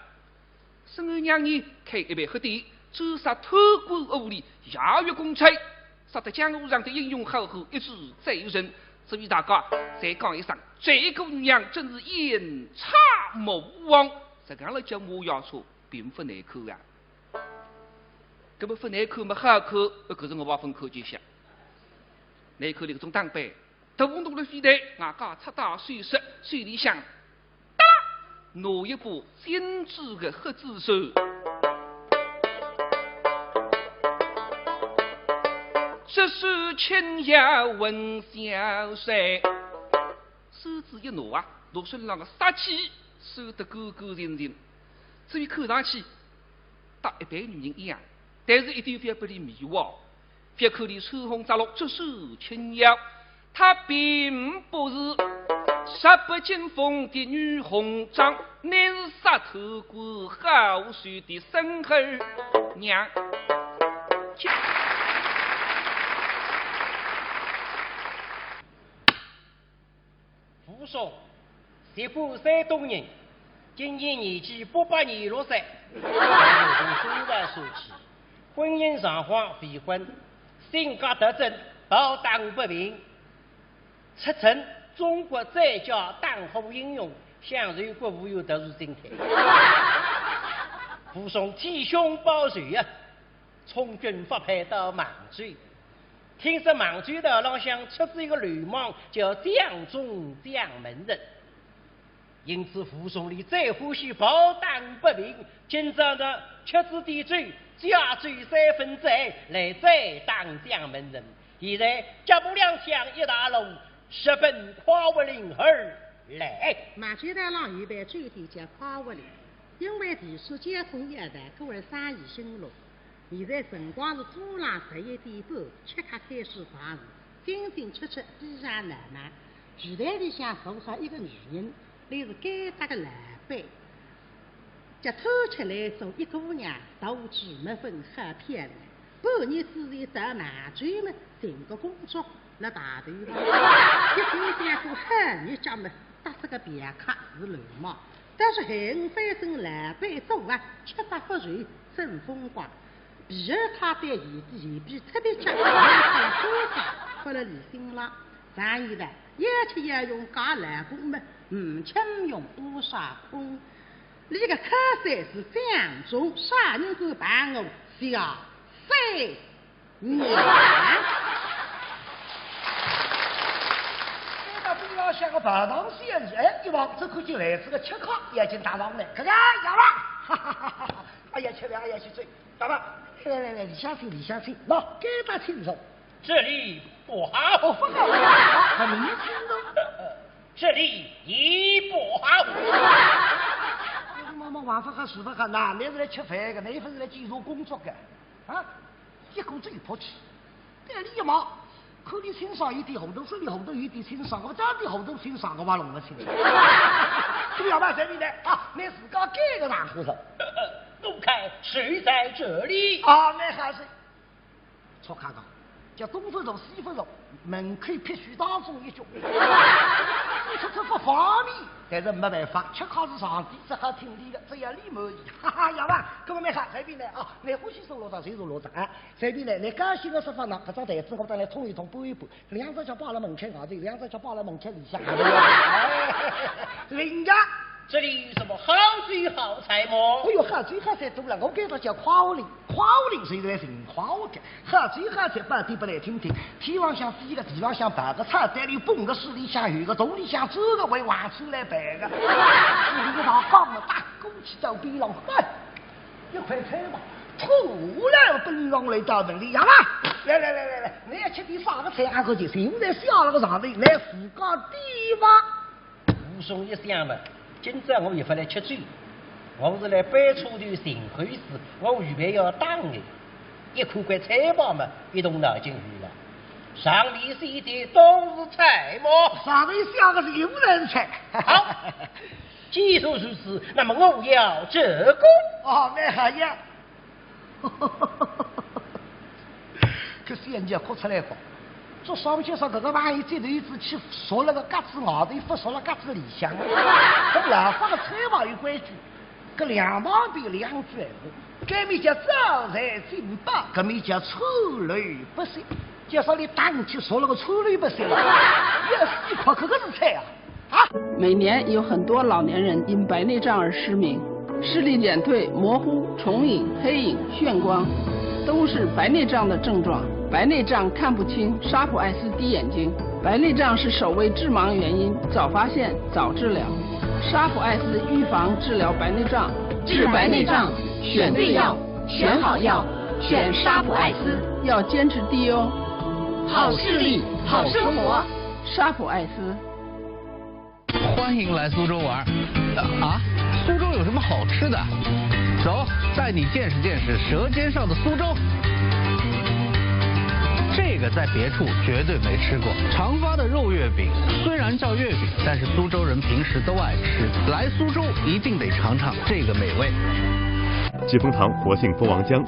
Speaker 13: 生儿娘你开一杯喝的，诛杀偷官污吏、亚越公差，杀得江湖上的英雄好汉一直罪人。所以大家再讲一声，这个女人真是阴差魔王。这样来叫我要说，并不难看啊。这么不难看嘛，好看，可是我把分口就想，难看的这种当杯，动动了飞带，外加出大水色，水里向。拿一部精致的黑纸手，这是轻摇问小谁？子一挪啊，陆身上的杀气收得勾勾人人。至于看上去和一般女人一样，但是一点也不离迷惘，血口里抽红扎落，足手轻摇。她并不是18金凤的女红妆，乃是杀头骨好水的孙儿娘。
Speaker 3: 父兄，这部山东人，今年年纪826岁，从身上说起，婚姻状况未婚，性格特征保当不平，出身中国最佳当红英雄，享受国务院特殊津贴。父兄体胸抱腿啊，从军发配到邙州。听说邙州道浪向出自一个流氓，叫江中江门人，因此父兄里最欢喜保当不平，今朝的吃子点酒，加酒3分醉，来再当江门人。现在脚步两枪一大路，直奔夸武岭而来。
Speaker 4: 邙州道浪预备酒店及夸武岭，因为地处交通一带，各位生意兴隆。现在辰光是早浪11点半，即刻开始放事，进进出出，比上难难。剧台里向坐上一个女人，那是该搭个老板。脚偷出来送一姑娘，斗志没分很漂亮。半年之前到邙州嘛，寻个工作，那大头上，一听见过汉女家嘛，打这个别克是流氓，但是很反正老板做啊，吃法不随，真风光。比尔他对前比特别强，他了手法，发了李新郎。然以的一切要用假老公们，请用多少公？你个可算是江中杀人犯办我小3年。
Speaker 5: 那不要像个白糖仙女，哎，一望这可就来自个吃糠，眼睛大王来，看看哑了，哈哈哈哈！哎呀，吃凉，哎呀，去醉，打吧。来，李相信，喏，给他听说，
Speaker 3: 这里不好，
Speaker 5: 不好，很明显的，
Speaker 3: 这里也不好。
Speaker 5: 妈晚饭和师傅和男的是来吃饭的，那份是来介绍工作的，啊，一股嘴泼气，这里一毛，口里清爽一点红豆，手里红豆有点清爽，我家里红豆清爽，我把弄不清。不要买这里的啊，你自个给个哪户头？
Speaker 3: 路看谁在这里？
Speaker 5: 啊，那还是错看到，叫东分肉西分肉，门口必须当中一句。这不方便，但是没办法，吃糠是上帝，这还听你的，只要你满意。哈哈，要吧，各位没看这边来啊，你欢喜收罗上谁收罗上啊？这边来，你高兴的说法呢，这张台子我等来冲一冲，拨一拨，两只脚扒了门前外头，两只脚扒了门前里下。人家。
Speaker 3: 这里有什么好酒好菜吗？
Speaker 5: 哎呦，好酒好菜多了，我给他叫夸武岭，夸武岭谁来人夸我的？好酒好菜半天不来听听，天上向飞个，地上向爬个，菜单里蹦个，水里向游个，洞里向走个，为往出来摆个。这里一道杠子大，鼓起走边浪，哎，一块菜嘛，突然奔上来到门里，呀嘛，来，你要吃点啥个菜还可以，现在下了个上头，来自个地方。
Speaker 3: 武松一想嘛。今朝我也不来吃酒，我是来摆出头寻回事，我预备要打的。一看块菜包嘛，一动脑筋去了。上里西的都是菜么？
Speaker 5: 上里下个是有人菜。
Speaker 3: 好，既说如此，那么我要这个。
Speaker 5: 哦，那还要。可是人家哭出来过。这上去说，这个万一这头一只去说了个嘎子外头，不说了嘎子里向，跟老法的菜房有规矩，跟两旁边两句闲话，这面叫招财进宝，这面叫臭驴不息。就说你当去说了个臭驴不息了，要死快可是菜啊！
Speaker 6: 每年有很多老年人因白内障而失明，视力减退、模糊、重影、黑影、眩光，都是白内障的症状。白内障看不清，沙普艾斯滴眼睛。白内障是首位致盲原因，早发现早治疗。沙普艾斯预防治疗白内障，
Speaker 14: 治白内障选对药，选好药，选沙普艾斯，
Speaker 6: 要坚持滴哦。
Speaker 14: 好视力，好生活，
Speaker 6: 沙普艾斯。
Speaker 8: 欢迎来苏州玩。啊，苏州有什么好吃的？走，带你见识见识舌尖上的苏州。这个在别处绝对没吃过，长发的肉月饼，虽然叫月饼，但是苏州人平时都爱吃。来苏州一定得尝尝这个美味。
Speaker 9: 致丰堂活性蜂王浆，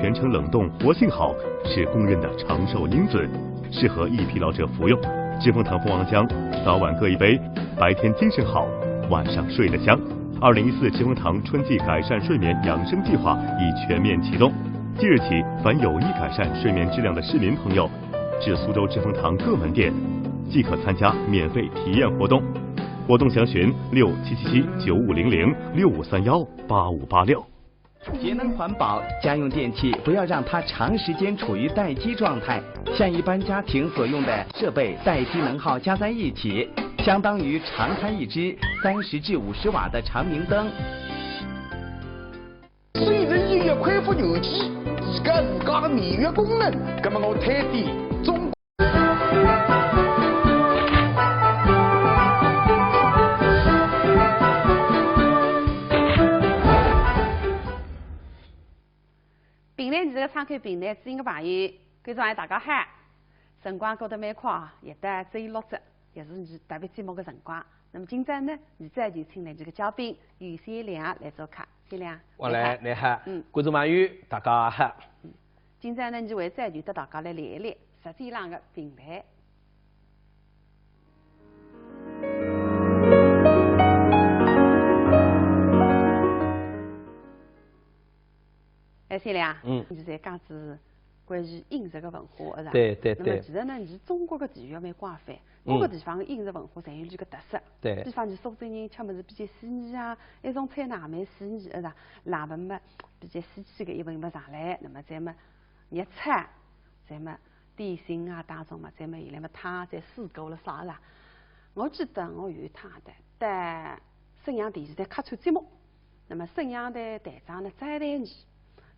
Speaker 9: 全程冷冻，活性好，是公认的长寿因子，适合易疲劳者服用。致丰堂蜂王浆，早晚各一杯，白天精神好，晚上睡得香。2014致丰堂春季改善睡眠养生计划已全面启动。即日起，凡有意改善睡眠质量的市民朋友，至苏州致丰堂各门店即可参加免费体验活动。活动详询6777-9500-6531-8586。
Speaker 10: 节能环保，家用电器不要让它长时间处于待机状态，像一般家庭所用的设备待机能耗加在一起，相当于常开一支30至50瓦的长明灯。
Speaker 2: 虽然音乐恢复有机，自家的免疫功能，那么我推荐中。
Speaker 1: 平台这个参考平台知音的朋友，观众大家好，辰光过得蛮快啊，也得只有6集，也是你特别节目的辰光。那么今朝呢，现在就请来这个嘉宾于先良来做客。先良，
Speaker 3: 王来你好，观众朋友大家好。
Speaker 1: 今朝呢，你为再就得大家来聊一聊实际上的平台。先良，你在讲是关于饮食的文化，是吧？
Speaker 3: 对。
Speaker 1: 那么其实呢，你中国的地域蛮广泛，各个地方的饮食文化侪有这个特色。
Speaker 3: 对。
Speaker 1: 比方你苏州人吃么子比较细腻啊，一种菜哪蛮细腻，是吧？辣文么比较细细的一份么上来，那么再么热菜，再么点心啊当中嘛，再么伊来么汤再试过了啥啦？我记得我有一趟在沈阳电视台客串节目，那么沈阳的台长呢招待你。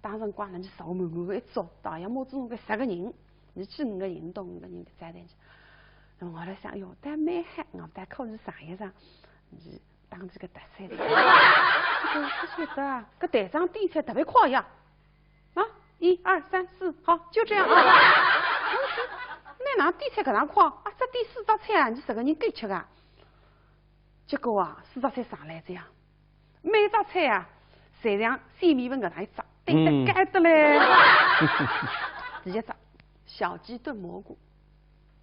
Speaker 1: 当辰光呢，你坐满满个一桌，大约么子个10个人，你去5个人到5个人在在去。那么我来想，哟，但蛮嗨，我但考虑啥意思？你当这个特色的。这晓得啊，搿台上点菜特别快呀！啊，1、2、3、4，好，就这样啊。那哪点菜搿样快？啊，只点4道菜啊，你10个人够吃啊？结果啊，4道菜上来这样，每道菜啊，侪像鲜米粉搿样一只。对得该的嘞。第一个小鸡炖蘑菇，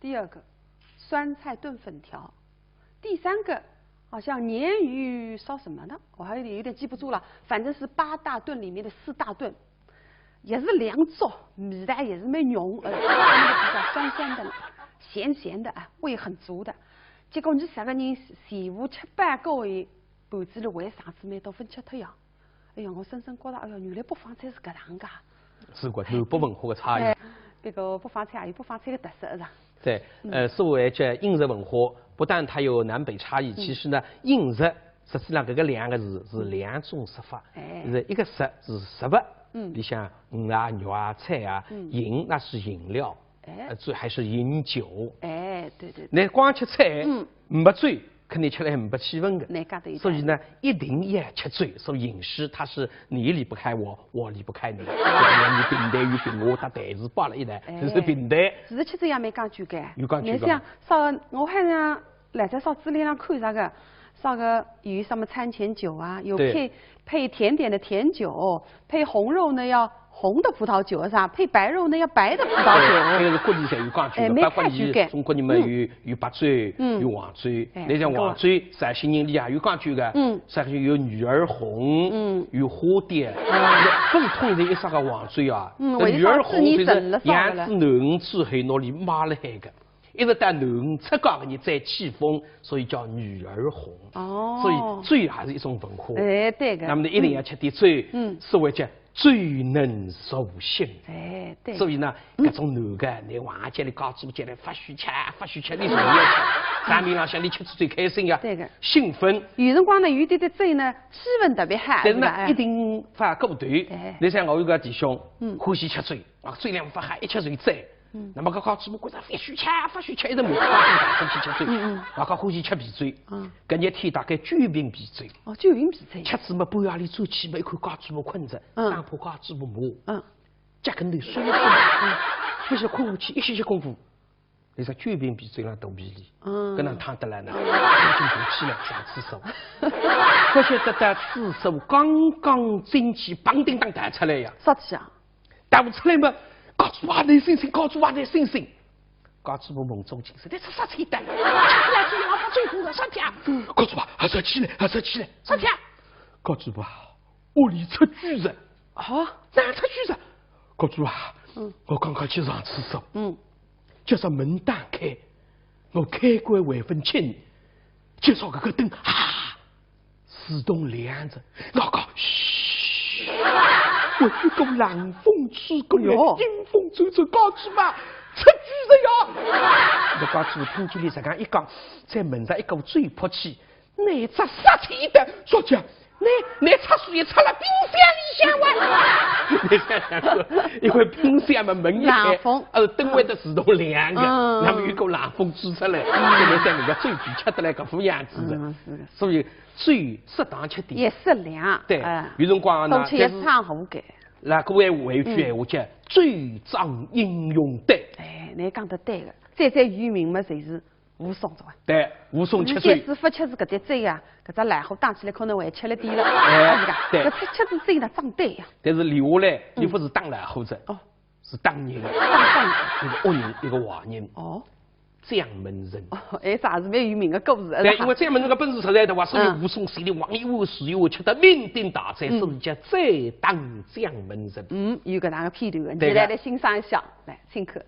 Speaker 1: 第2个酸菜炖粉条，第3个好像鲶鱼烧什么呢？我还有点记不住了，反正是8大炖里面的4大炖，也是2桌，味道也是蛮浓，比较酸酸的，咸咸的啊，味很足的。结果你10个人前后吃饭够的，盘子里为上次蛮多分吃脱呀。哎呀，我深深觉得，哎呀，原来北方菜是搿样噶。
Speaker 3: 是个南北文化的差异。
Speaker 1: 这个北方菜也有北方菜的特色，是吧？
Speaker 3: 对，所谓这饮食文化，不但它有南北差异，其实呢，饮食实际上搿个2个字是2种说法。是一个食是食物，里向鱼啊、肉啊、菜啊，饮那是饮料，醉还是饮酒。
Speaker 1: 对。
Speaker 3: 你光吃菜，没醉。肯定吃了很不气氛的，所以呢，一定要吃醉。所以饮食它是你离不开我，我离不开你。你平台与平我，它台词摆了一台，这是平台。
Speaker 1: 其实吃这样蛮讲究的。
Speaker 3: 有讲究。
Speaker 1: 你像烧，我还像来在烧资料上看啥个，烧个有什么餐前酒啊，有配甜点的甜酒，配红肉呢要红的葡萄酒是吧？配白肉呢要白的葡萄酒。
Speaker 3: 这个是各地侪有讲究的，包括你中国人们有白醉，有黄醉。你像黄醉，陕西人里也有讲究的。陕西有女儿红，有花蝶。不是统一一啥个黄醉啊？女儿红就是杨子嫩之后那里抹了海个。一直到浓出高的你再起风，所以叫女儿红。所以醉还是一种文化。
Speaker 1: 对个。
Speaker 3: 那么你一定要吃点醉，所谓叫醉能入心。
Speaker 1: 对。
Speaker 3: 所以呢，各种男的，你晚节里搞主节里发虚吃，你是要吃。咱明浪向你吃最开心呀。对个。兴奋。
Speaker 1: 有辰光呢，有点醉呢，气氛特别嗨。
Speaker 3: 但是呢，一定发过头。你像我有个弟兄，欢喜吃醉，啊，醉量发嗨，一吃醉醉。
Speaker 2: 那么搿烤猪母觉着发虚吃，一直没大声去吃嘴，搿欢喜吃皮嘴，搿日天大概9瓶皮嘴，
Speaker 1: 哦，9瓶皮嘴，
Speaker 2: 吃子嘛半夜里走起嘛，一看烤猪母困着，打破烤猪母毛，脚跟头酸不是困下去，一歇歇功夫。那是9瓶皮嘴上肚皮里，搿能烫得来呢，赶紧爬起来上厕所。不晓得在厕所刚刚进去，梆叮当弹出来呀！
Speaker 1: 啥子啊？
Speaker 2: 弹出来嘛，搞猪娃在星星，搞猪娃在星星，搞猪娃梦中惊醒，这是啥彩蛋？吃来吃老把嘴红了，啥天？搞猪娃，还是起来，啥天？搞猪娃，屋里出巨人，哪出巨人？搞猪娃，我刚刚去上厕所，叫上门打开，我开关未分清，介绍个灯自动亮着，我讲嘘，我一股冷风吹过来，阴风阵阵，告诉嘛，出巨人呀！我告诉听经理这样一讲，在门上一股嘴泼气，那只杀气的说讲。你插水插了冰箱里向哇！你想想，因为冰箱嘛门一开，灯会得自动亮的，那么有股冷风吹出来，现在在那个嘴皮吃得来搿副样子的，所以最适当吃点，
Speaker 1: 也适量。
Speaker 2: 对，有辰光呢，
Speaker 1: 多吃一餐好嘅。
Speaker 2: 那各位回句闲话讲，最长应用的。
Speaker 1: 哎，你讲得对的，在渔民嘛，就是武松着啊。
Speaker 2: 对，武松7岁。
Speaker 1: 师傅吃是搿只嘴啊，搿只烂货打起来可能会吃了点了，是噶。搿吃只嘴呢长对呀。
Speaker 2: 但是留下来，你不是当烂货子，是当人，一个恶人，一个坏人。将门人。
Speaker 1: 哎，啥是蛮有名的故事。
Speaker 2: 对，因为将门人的本事实在的话，所以武松心里往一窝死一窝，吃得酩酊大醉，所以叫再当将门人。
Speaker 1: 有搿能个片段，你来欣赏一下，来请客。